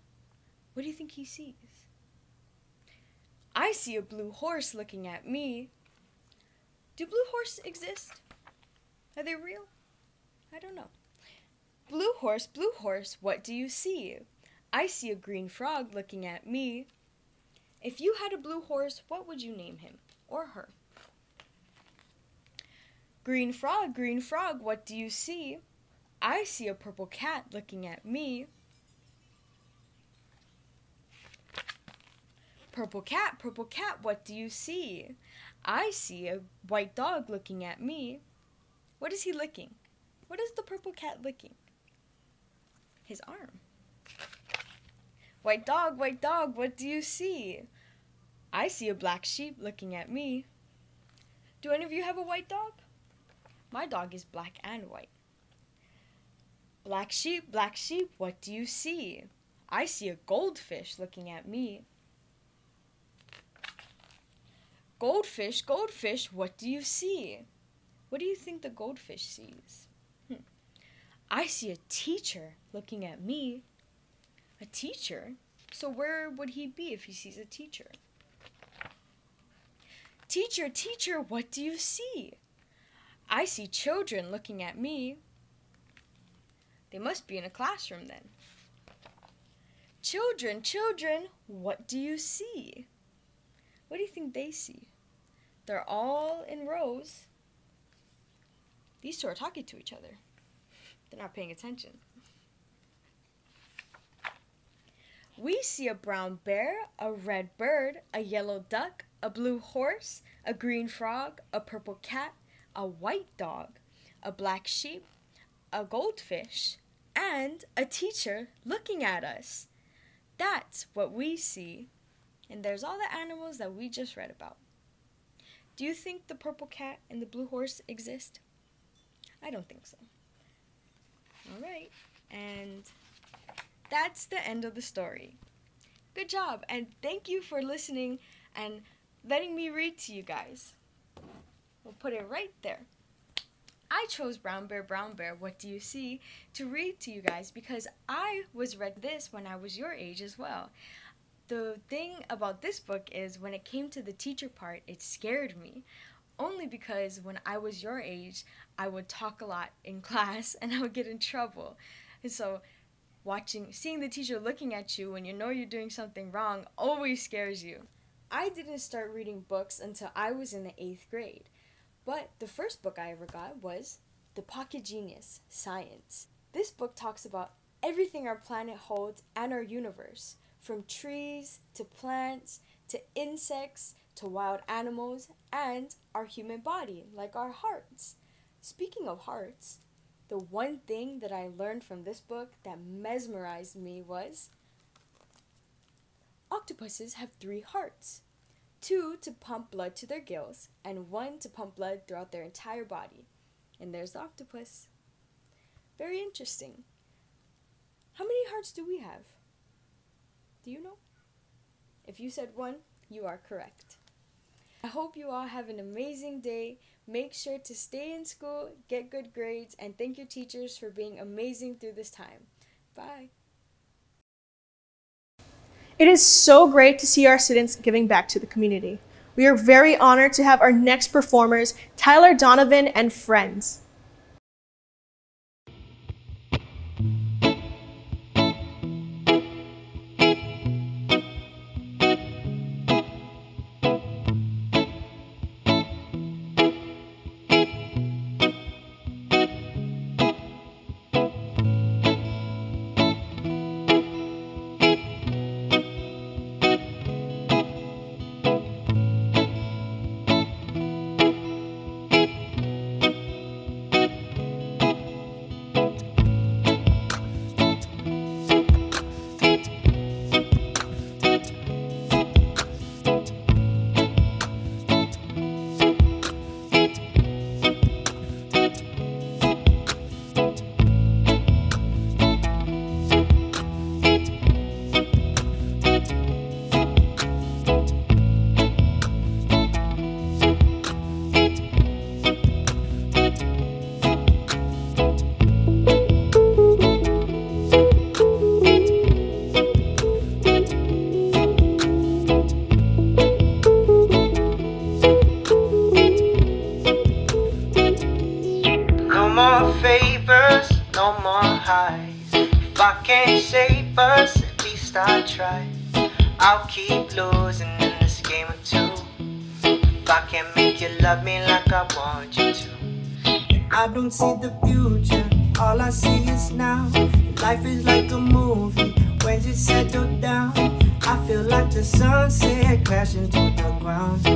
What do you think he sees? I see a blue horse looking at me. Do blue horses exist? Are they real? I don't know. Blue horse, what do you see? I see a green frog looking at me. If you had a blue horse, what would you name him or her? Green frog, what do you see? I see a purple cat looking at me. Purple cat, what do you see? I see a white dog looking at me. What is he licking? What is the purple cat licking? His arm. White dog, what do you see? I see a black sheep looking at me. Do any of you have a white dog? My dog is black and white. Black sheep, what do you see? I see a goldfish looking at me. Goldfish, what do you see? What do you think the goldfish sees? I see a teacher looking at me. A teacher? So where would he be if he sees a teacher? Teacher, what do you see? I see children looking at me. They must be in a classroom then. Children, what do you see? What do you think they see? They're all in rows. These two are talking to each other. They're not paying attention. We see a brown bear, a red bird, a yellow duck, a blue horse, a green frog, a purple cat, a white dog, a black sheep, a goldfish, and a teacher looking at us. That's what we see. And there's all the animals that we just read about. Do you think the purple cat and the blue horse exist? I don't think so. All right, and that's the end of the story. Good job, and thank you for listening and letting me read to you guys. We'll put it right there. I chose Brown Bear, What Do You See? To read to you guys because I was read this when I was your age as well. The thing about this book is when it came to the teacher part, it scared me. Only because when I was your age, I would talk a lot in class and I would get in trouble. And so seeing the teacher looking at you when you know you're doing something wrong always scares you. I didn't start reading books until I was in the 8th grade. But the first book I ever got was The Pocket Genius, Science. This book talks about everything our planet holds and our universe, from trees to plants to insects to wild animals and our human body, like our hearts. Speaking of hearts, the one thing that I learned from this book that mesmerized me was octopuses have 3 hearts. 2 to pump blood to their gills, and 1 to pump blood throughout their entire body. And there's the octopus. Very interesting. How many hearts do we have? Do you know? If you said 1, you are correct. I hope you all have an amazing day. Make sure to stay in school, get good grades, and thank your teachers for being amazing through this time. Bye. It is so great to see our students giving back to the community. We are very honored to have our next performers, Tyler Donovan and friends. least I try. I'll keep losing in this game of two. If I can't make you love me like I want you to. I don't see the future, all I see is now. Life is like a movie, when you settle down. I feel like the sunset crashing to the ground.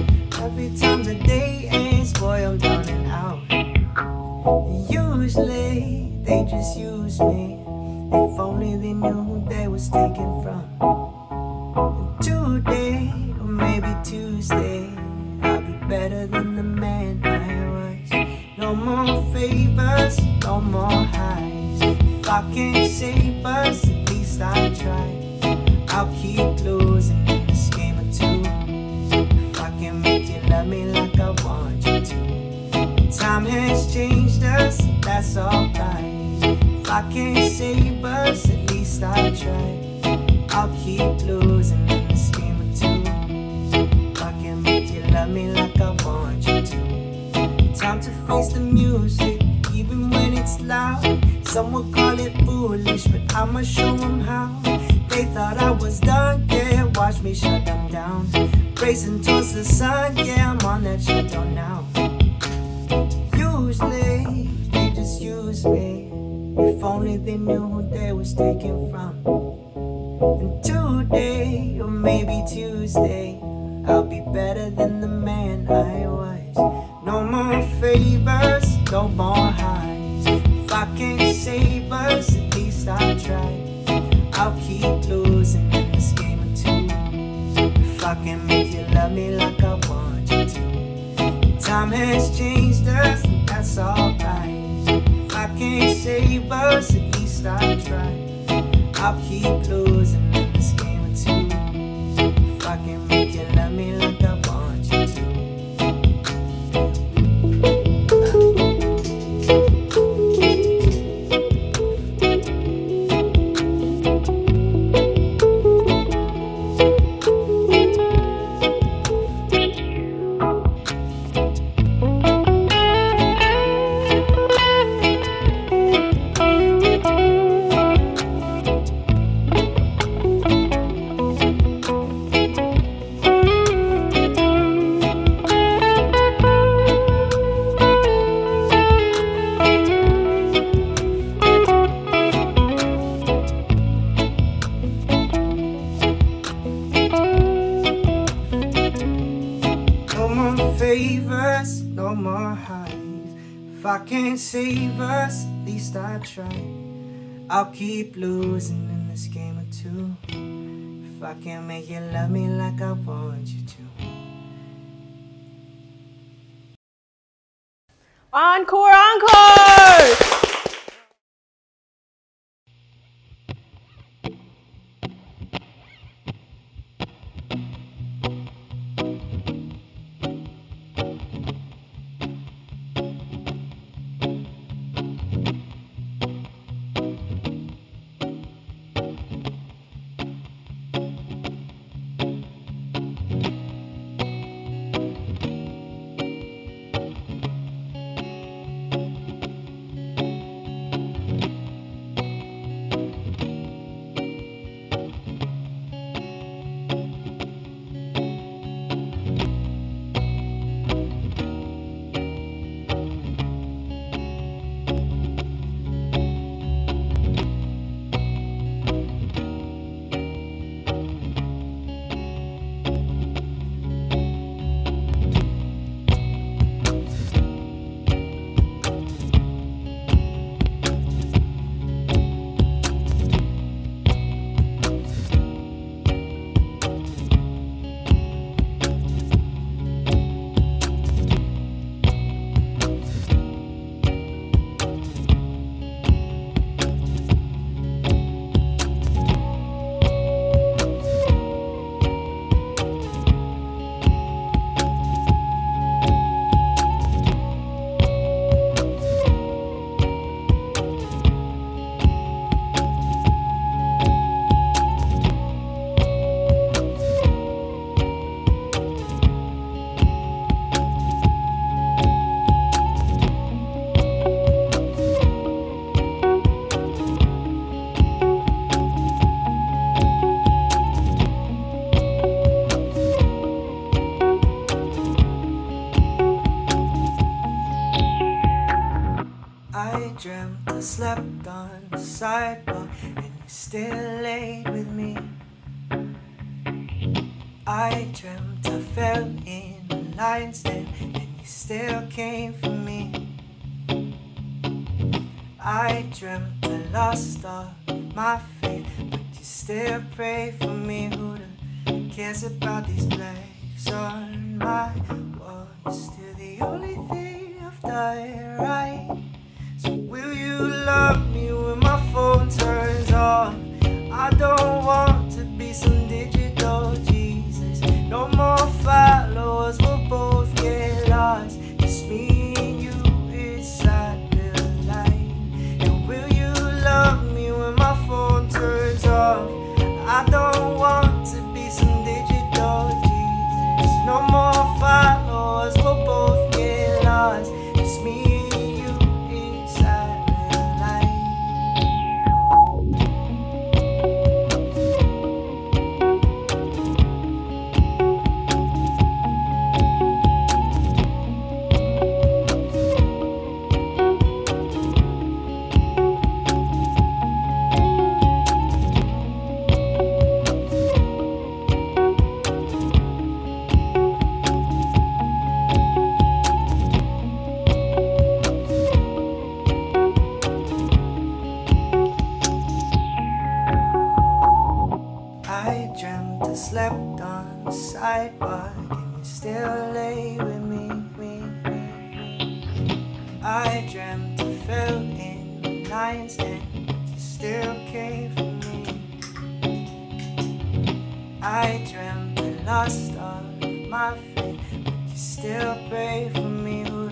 Every time the day ends, boy, I'm down and out. Usually, they just use me. If only they knew who they was taken from. Today, or maybe Tuesday, I'll be better than the man I was. No more favors, no more highs. If I can't save us, at least I try. I'll keep losing in this game of two. If I can make you love me like I want you to. Time has changed us, that's alright. If I can't save us, at least I try. I'll keep losing in this game of two. If I can make you love me like I want you to. Time to face the music, even when it's loud. Some would call it foolish, but I'ma show them how. They thought I was done, yeah, watch me shut them down. Racing towards the sun, yeah, I'm on that shutdown now. Usually, they just use me. If only they knew who they was taken from. And today, or maybe Tuesday, I'll be better than the man I was. No more favors, no more highs. If I can't save us, at least I try. I'll keep losing in this game of two. If I can make you love me like I want you to. Time has changed us, and that's alright. If I can't save us, at least I try. I'll keep losing in this game of two. If I can make you love me like I want you to. Favors, no more highs. If I can't save us, at least I try. I'll keep losing in this game of two. If I can't make you love me like I want you to. Encore, encore! dreamt I slept on the sidewalk and you still laid with me. I dreamt I fell in the lion's den and you still came for me. I dreamt I lost all my faith, but you still pray for me. Who cares about these plagues on my wall? You're still the only thing I've done right. So will you love me when my phone turns off? I don't want to be some digital Jesus. No more followers, we'll both get lost. Just me and you inside real life. And will you love me when my phone turns off? I don't want to be some digital Jesus. No more followers, we'll both get lost. Just me and you inside real life. I dreamt I slept on the sidewalk and you still lay with me. I dreamt I fell in the lion's den, but you still came for me. I dreamt I lost all of my faith, but you still pray for me. Who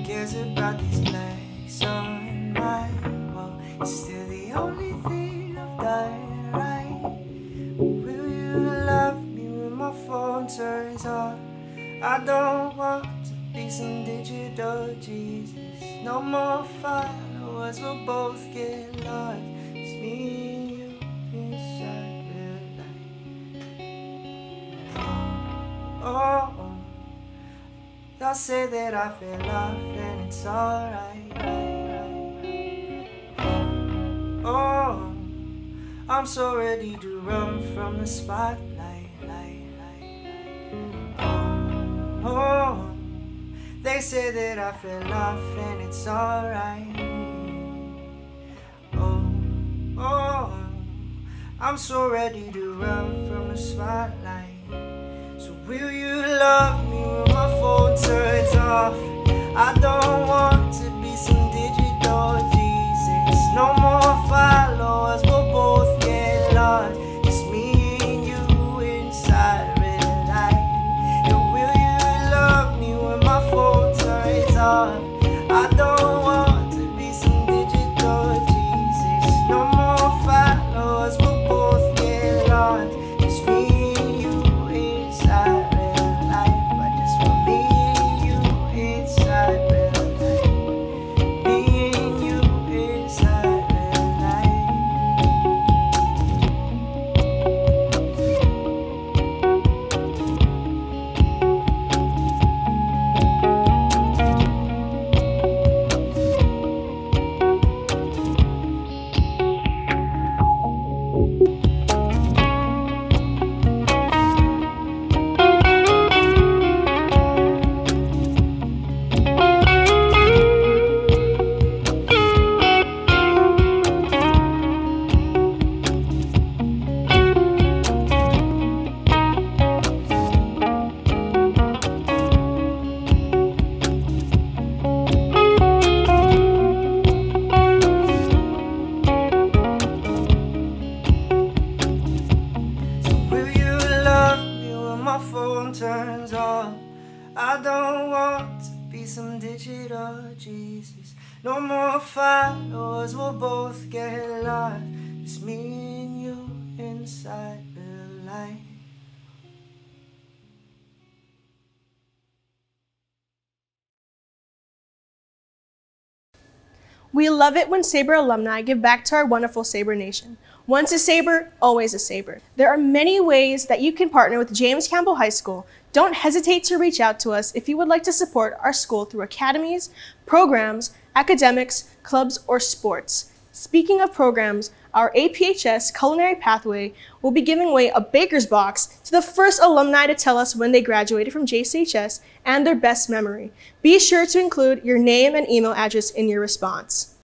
cares about these plagues on my wall? You're still the only thing I've done right. Will you love me when my phone turns off? I don't want to be some digital Jesus. No more followers, we'll both get lost. It's me and you inside real life. Oh, y'all say that I feel love and it's alright. Oh, I'm so ready to run from the spotlight. Oh, they say that I fell off and it's alright. Oh, I'm so ready to run from the spotlight. So will you love me when my phone turns off? I don't want to be some digital Jesus. No more followers, we'll both get lost. It's me and you inside real life. And will you love me when my phone turns off? I don't want to be some digital Jesus. No more followers, we'll both get lost. It's me and you inside real life. I just want me and you inside real life. Me and you inside real life. Will you love me when my phone turns off? I don't want to be some digital Jesus. No more followers, we'll both get lost. It's me and you inside real life. We love it when Saber alumni give back to our wonderful Saber Nation. Once a Saber, always a Saber. There are many ways that you can partner with James Campbell High School. Don't hesitate to reach out to us if you would like to support our school through academies, programs, academics, clubs, or sports. Speaking of programs, our APHS culinary pathway will be giving away a baker's box to the first alumni to tell us when they graduated from JCHS and their best memory. Be sure to include your name and email address in your response.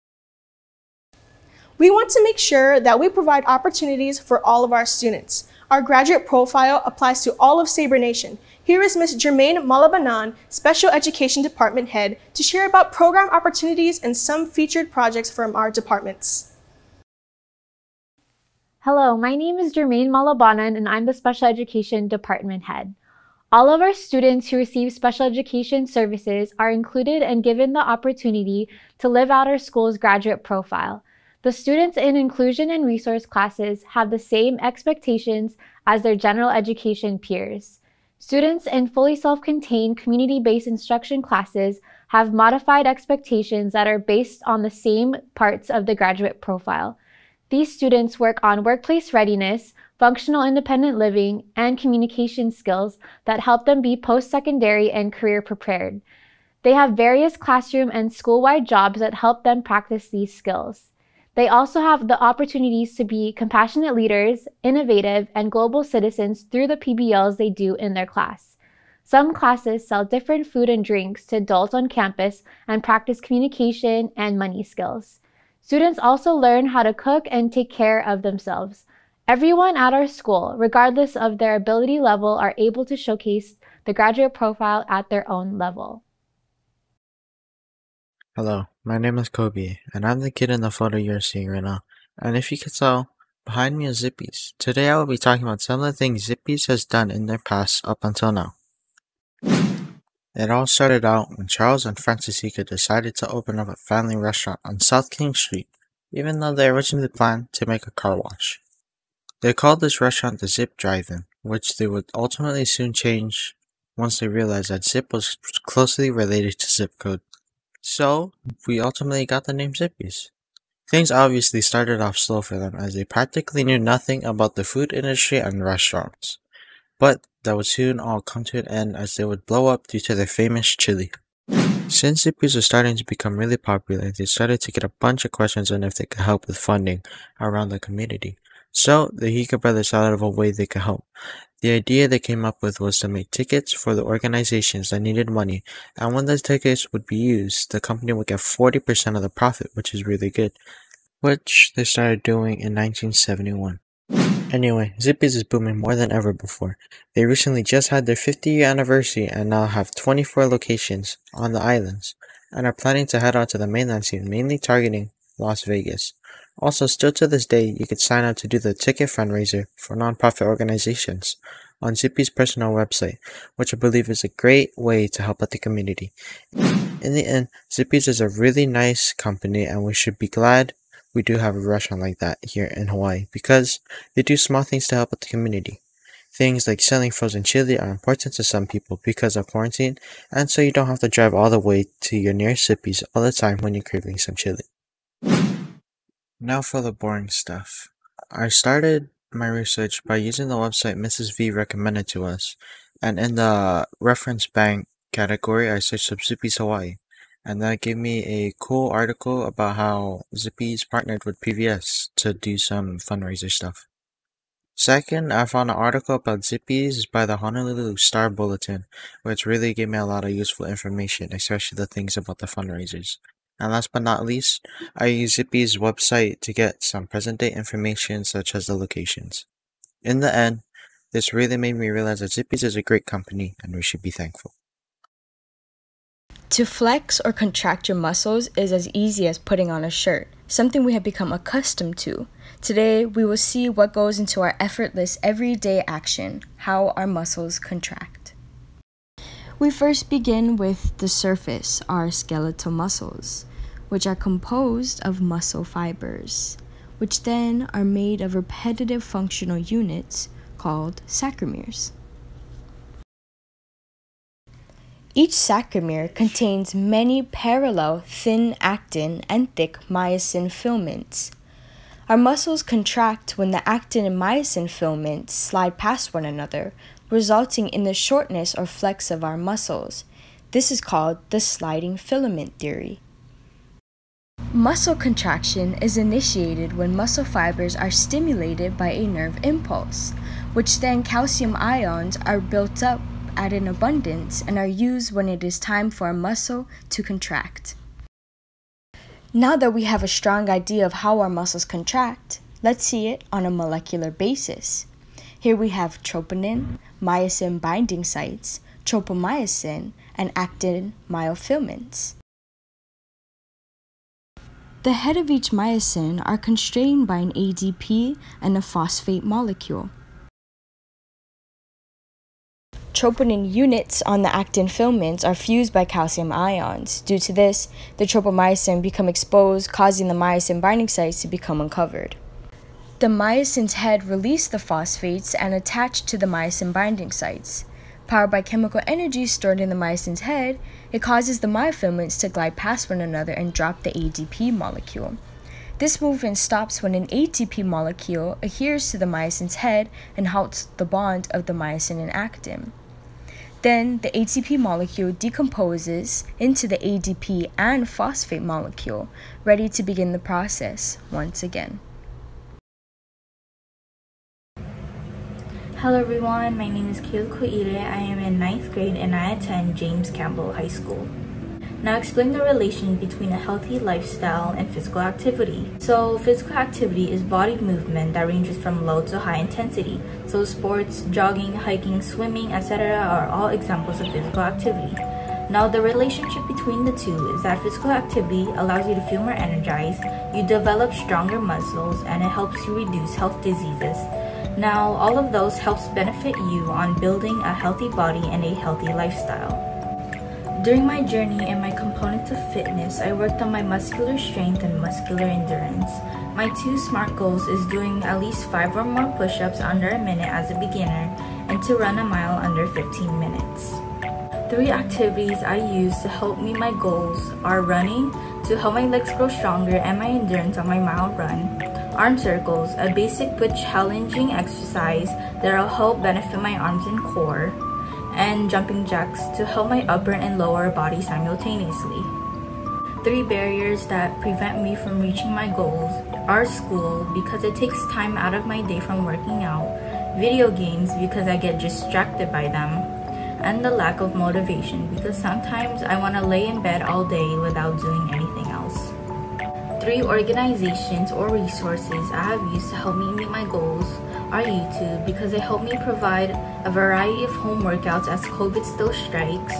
We want to make sure that we provide opportunities for all of our students. Our graduate profile applies to all of Saber Nation. Here is Ms. Jermaine Malabanan, Special Education Department Head, to share about program opportunities and some featured projects from our departments. Hello, my name is Jermaine Malabanan and I'm the Special Education Department Head. All of our students who receive special education services are included and given the opportunity to live out our school's graduate profile. The students in inclusion and resource classes have the same expectations as their general education peers. Students in fully self-contained community-based instruction classes have modified expectations that are based on the same parts of the graduate profile. These students work on workplace readiness, functional independent living, and communication skills that help them be post-secondary and career prepared. They have various classroom and school-wide jobs that help them practice these skills. They also have the opportunities to be compassionate leaders, innovative, and global citizens through the PBLs they do in their class. Some classes sell different food and drinks to adults on campus and practice communication and money skills. Students also learn how to cook and take care of themselves. Everyone at our school, regardless of their ability level, are able to showcase the graduate profile at their own level. Hello, my name is Kobe, and I'm the kid in the photo you're seeing right now. And if you could tell, behind me is Zippies. Today I will be talking about some of the things Zippies has done in their past up until now. It all started out when Charles and Francisca decided to open up a family restaurant on South King Street, even though they originally planned to make a car wash. They called this restaurant the Zip Drive-In, which they would ultimately soon change once they realized that Zip was closely related to zip code. So, we ultimately got the name Zippies. Things obviously started off slow for them as they practically knew nothing about the food industry and restaurants. But that would soon all come to an end as they would blow up due to their famous chili. Since Zippies was starting to become really popular, they started to get a bunch of questions on if they could help with funding around the community. So, the Higa brothers thought of a way they could help. The idea they came up with was to make tickets for the organizations that needed money, and when those tickets would be used, the company would get 40% of the profit, which is really good, which they started doing in 1971. Anyway, Zippies is booming more than ever before. They recently just had their 50-year anniversary and now have 24 locations on the islands, and are planning to head out to the mainland soon, mainly targeting Las Vegas. Also, still to this day, you could sign up to do the ticket fundraiser for nonprofit organizations on Zippy's personal website, which I believe is a great way to help out the community. In the end, Zippy's is a really nice company, and we should be glad we do have a restaurant like that here in Hawaii, because they do small things to help out the community. Things like selling frozen chili are important to some people because of quarantine, and so you don't have to drive all the way to your nearest Zippy's all the time when you're craving some chili. Now for the boring stuff. I started my research by using the website Mrs. V recommended to us, and in the reference bank category I searched up Zippy's Hawaii, and that gave me a cool article about how Zippy's partnered with PBS to do some fundraiser stuff. Second, I found an article about Zippy's by the Honolulu Star Bulletin, which really gave me a lot of useful information, especially the things about the fundraisers. And last but not least, I used Zippy's website to get some present-day information such as the locations. In the end, this really made me realize that Zippy's is a great company and we should be thankful. To flex or contract your muscles is as easy as putting on a shirt, something we have become accustomed to. Today, we will see what goes into our effortless everyday action, how our muscles contract. We first begin with the surface, our skeletal muscles, which are composed of muscle fibers, which then are made of repetitive functional units called sarcomeres. Each sarcomere contains many parallel thin actin and thick myosin filaments. Our muscles contract when the actin and myosin filaments slide past one another, resulting in the shortness or flex of our muscles. This is called the sliding filament theory. Muscle contraction is initiated when muscle fibers are stimulated by a nerve impulse, which then calcium ions are built up at an abundance and are used when it is time for a muscle to contract. Now that we have a strong idea of how our muscles contract, let's see it on a molecular basis. Here we have troponin, myosin binding sites, tropomyosin, and actin myofilaments. The head of each myosin are constrained by an ADP and a phosphate molecule. Troponin units on the actin filaments are fused by calcium ions. Due to this, the tropomyosin become exposed, causing the myosin binding sites to become uncovered. The myosin's head release the phosphates and attach to the myosin binding sites. Powered by chemical energy stored in the myosin's head, it causes the myofilaments to glide past one another and drop the ADP molecule. This movement stops when an ATP molecule adheres to the myosin's head and halts the bond of the myosin and actin. Then, the ATP molecule decomposes into the ADP and phosphate molecule, ready to begin the process once again. Hello everyone, my name is Kyoko Ire. I am in 9th grade and I attend James Campbell High School. Now explain the relation between a healthy lifestyle and physical activity. So physical activity is body movement that ranges from low to high intensity. So sports, jogging, hiking, swimming, etc. are all examples of physical activity. Now the relationship between the two is that physical activity allows you to feel more energized, you develop stronger muscles, and it helps you reduce health diseases. Now all of those helps benefit you on building a healthy body and a healthy lifestyle. During my journey and my components of fitness, I worked on my muscular strength and muscular endurance. My 2 SMART goals is doing at least 5 or more push-ups under a minute as a beginner and to run a mile under 15 minutes. 3 activities I use to help me my goals are running, to help my legs grow stronger and my endurance on my mile run. Arm circles, a basic but challenging exercise that will help benefit my arms and core. And jumping jacks to help my upper and lower body simultaneously. 3 barriers that prevent me from reaching my goals are school, because it takes time out of my day from working out, video games because I get distracted by them, and the lack of motivation because sometimes I want to lay in bed all day without doing anything else. 3 organizations or resources I have used to help me meet my goals are YouTube, because it helped me provide a variety of home workouts as COVID still strikes,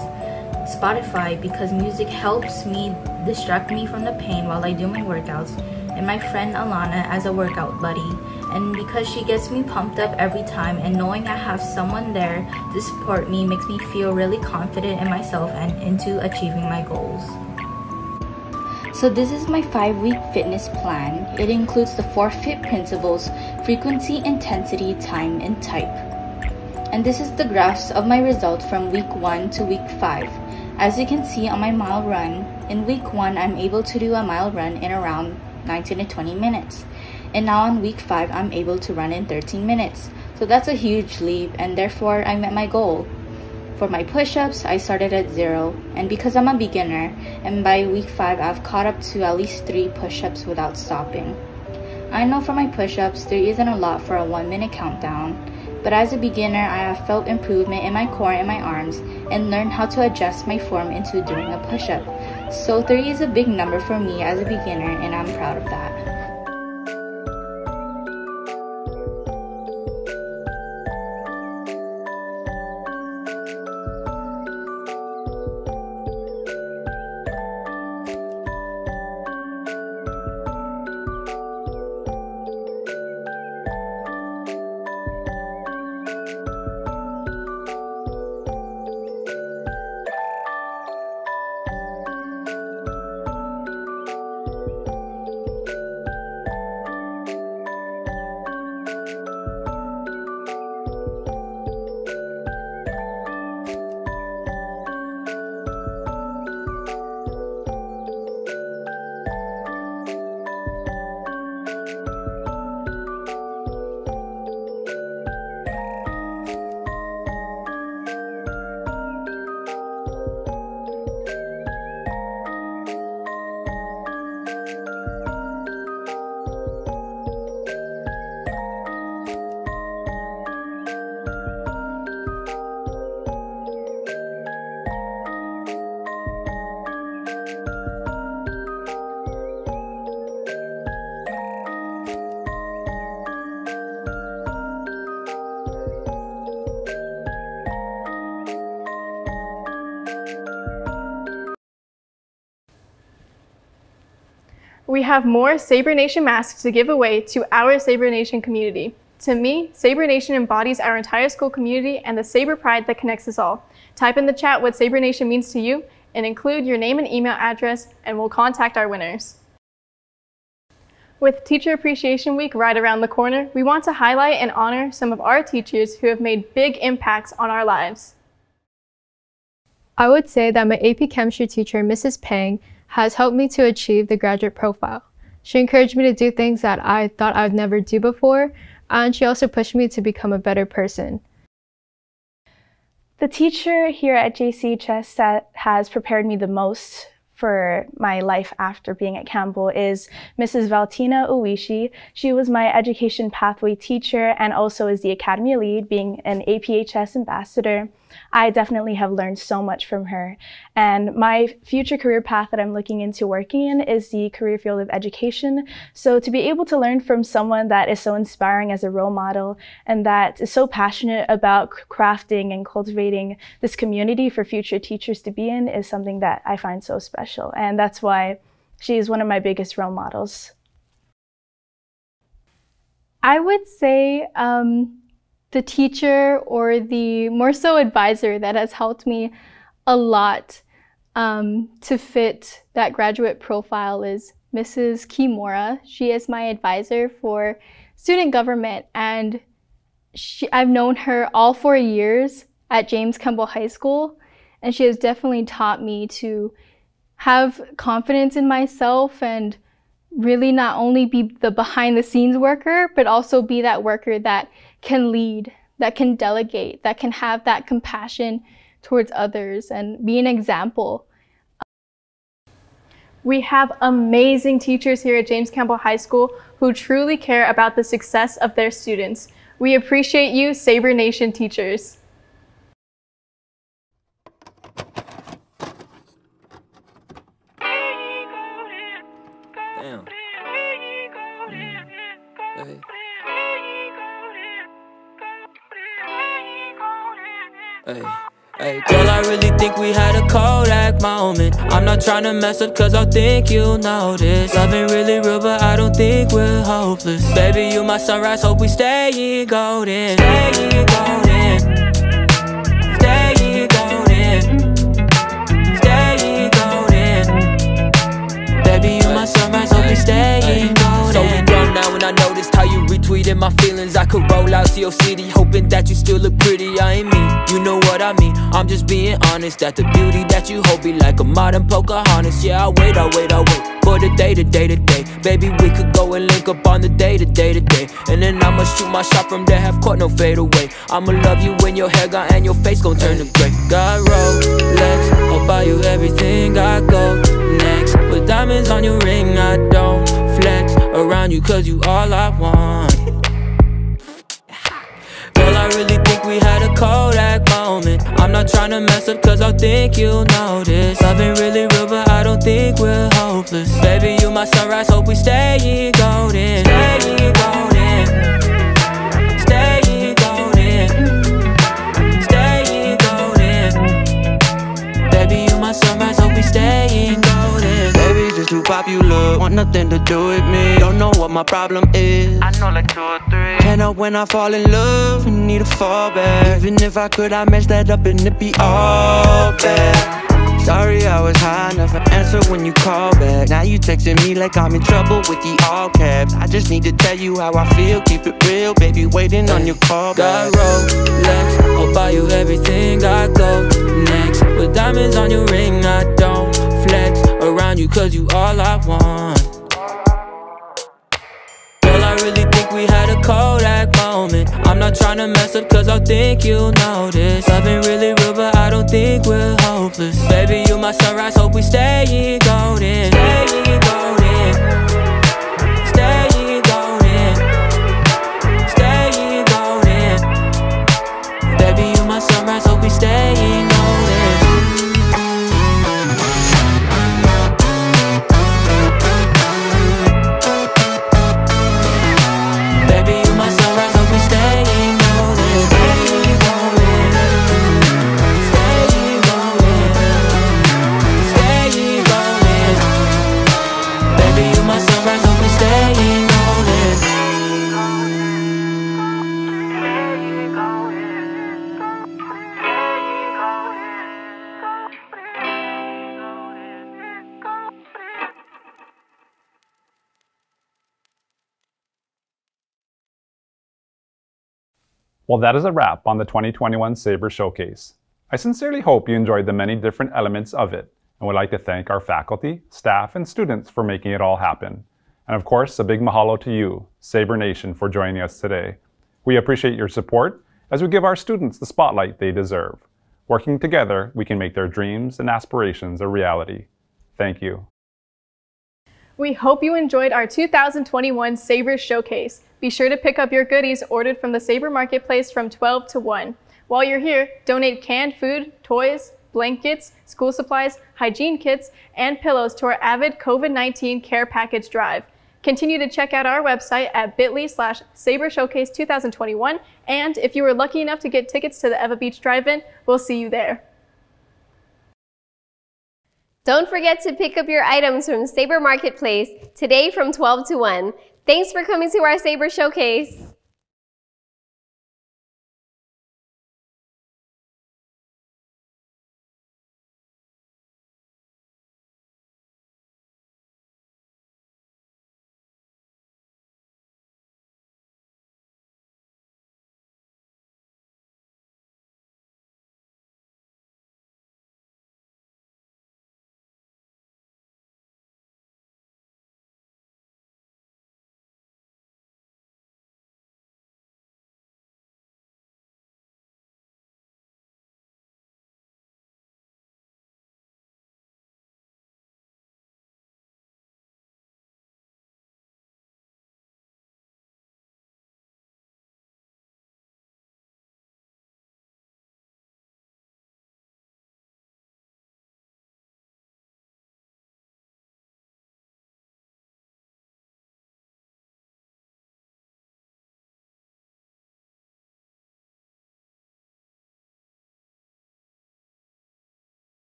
Spotify because music helps me distract me from the pain while I do my workouts, and my friend Alana as a workout buddy, and because she gets me pumped up every time, and knowing I have someone there to support me makes me feel really confident in myself and into achieving my goals. So this is my 5-week fitness plan. It includes the 4 FIT principles: frequency, intensity, time, and type. And this is the graphs of my results from week 1 to week 5. As you can see on my mile run, in week 1 I'm able to do a mile run in around 19 to 20 minutes. And now on week 5 I'm able to run in 13 minutes. So that's a huge leap, and therefore I met my goal. For my push-ups, I started at 0, and because I'm a beginner, and by week 5 I've caught up to at least 3 push-ups without stopping. I know for my push-ups there isn't a lot for a 1-minute countdown, but as a beginner I have felt improvement in my core and my arms and learned how to adjust my form into doing a push-up. So 3 is a big number for me as a beginner, and I'm proud of that. We have more Saber Nation masks to give away to our Saber Nation community. To me, Saber Nation embodies our entire school community and the Saber pride that connects us all. Type in the chat what Saber Nation means to you and include your name and email address, and we'll contact our winners. With Teacher Appreciation Week right around the corner, we want to highlight and honor some of our teachers who have made big impacts on our lives. I would say that my AP Chemistry teacher, Mrs. Pang, has helped me to achieve the graduate profile. She encouraged me to do things that I thought I'd never do before, and she also pushed me to become a better person. The teacher here at JCHS that has prepared me the most for my life after being at Campbell is Mrs. Valtina Uwishi. She was my education pathway teacher and also is the academy lead, being an APHS ambassador. I definitely have learned so much from her. And my future career path that I'm looking into working in is the career field of education. So to be able to learn from someone that is so inspiring as a role model and that is so passionate about crafting and cultivating this community for future teachers to be in is something that I find so special. And that's why she is one of my biggest role models. I would say the teacher or the more so advisor that has helped me a lot to fit that graduate profile is Mrs. Kimura. She is my advisor for student government, and I've known her all 4 years at James Campbell High School, and she has definitely taught me to have confidence in myself and really not only be the behind the scenes worker, but also be that worker that can lead, that can delegate, that can have that compassion towards others and be an example. We have amazing teachers here at James Campbell High School who truly care about the success of their students. We appreciate you, Saber Nation teachers. Damn. Hey. Hey, girl, I really think we had a Kodak moment. I'm not trying to mess up cause I think you'll notice. Love ain't really real but I don't think we're hopeless. Baby, you my sunrise, hope we stay golden. Stay golden. Stay golden. Stay golden. Baby, you my sunrise, hope we stay golden. So we grown now and I noticed how you retweeted my feelings. I could roll out to your city hoping that you still look pretty. I ain't me, you know what I mean. I'm just being honest that the beauty that you hold be like a modern Pocahontas. Yeah, I'll wait for the day. Baby, we could go and link up on the day. And then I'ma shoot my shot from there, half court, no fade away. I'ma love you when your hair gone and your face gon' turn to gray. Got Rolex, I'll buy you everything. I go next with diamonds on your ring. I don't flex around you cause you all I want. Girl, I really think we had a Kodak moment. I'm not trying to mess up cause I think you'll notice. Love ain't really real but I don't think we're hopeless. Baby, you my sunrise, hope we stay golden. Stay golden. Stay golden. Stay golden. Baby, you my sunrise, hope we stay golden. Baby, just too popular, want nothing to do with me. Don't know what my problem is. I know like 2 or 3. Can't help when I fall in love and need a fall back. Even if I could, I mess that up and it be all bad. Sorry I was high, never answer when you call back. Now you texting me like I'm in trouble with the all caps. I just need to tell you how I feel, keep it real, baby, waiting on your call back. Got Rolex, I'll buy you everything. I go next with diamonds on your ring. I don't flex around you cause you all I want. Girl, I really think we had a Kodak moment. I'm not trying to mess up cause I think you'll notice. Love ain't really real but I don't think we're hopeless. Baby, you my sunrise, hope we stay golden. Stay golden. Stay golden. Stay golden. Baby, you my sunrise, hope we stay golden. Stay golden. Well, that is a wrap on the 2021 Saber Showcase. I sincerely hope you enjoyed the many different elements of it, and would like to thank our faculty, staff, and students for making it all happen. And of course, a big mahalo to you, Saber Nation, for joining us today. We appreciate your support as we give our students the spotlight they deserve. Working together, we can make their dreams and aspirations a reality. Thank you. We hope you enjoyed our 2021 Saber Showcase. Be sure to pick up your goodies ordered from the Saber Marketplace from 12 to 1. While you're here, donate canned food, toys, blankets, school supplies, hygiene kits, and pillows to our AVID COVID-19 Care Package Drive. Continue to check out our website at bit.ly/Saber Showcase 2021, and if you were lucky enough to get tickets to the Eva Beach Drive-In, we'll see you there. Don't forget to pick up your items from Saber Marketplace today from 12 to 1. Thanks for coming to our Saber Showcase.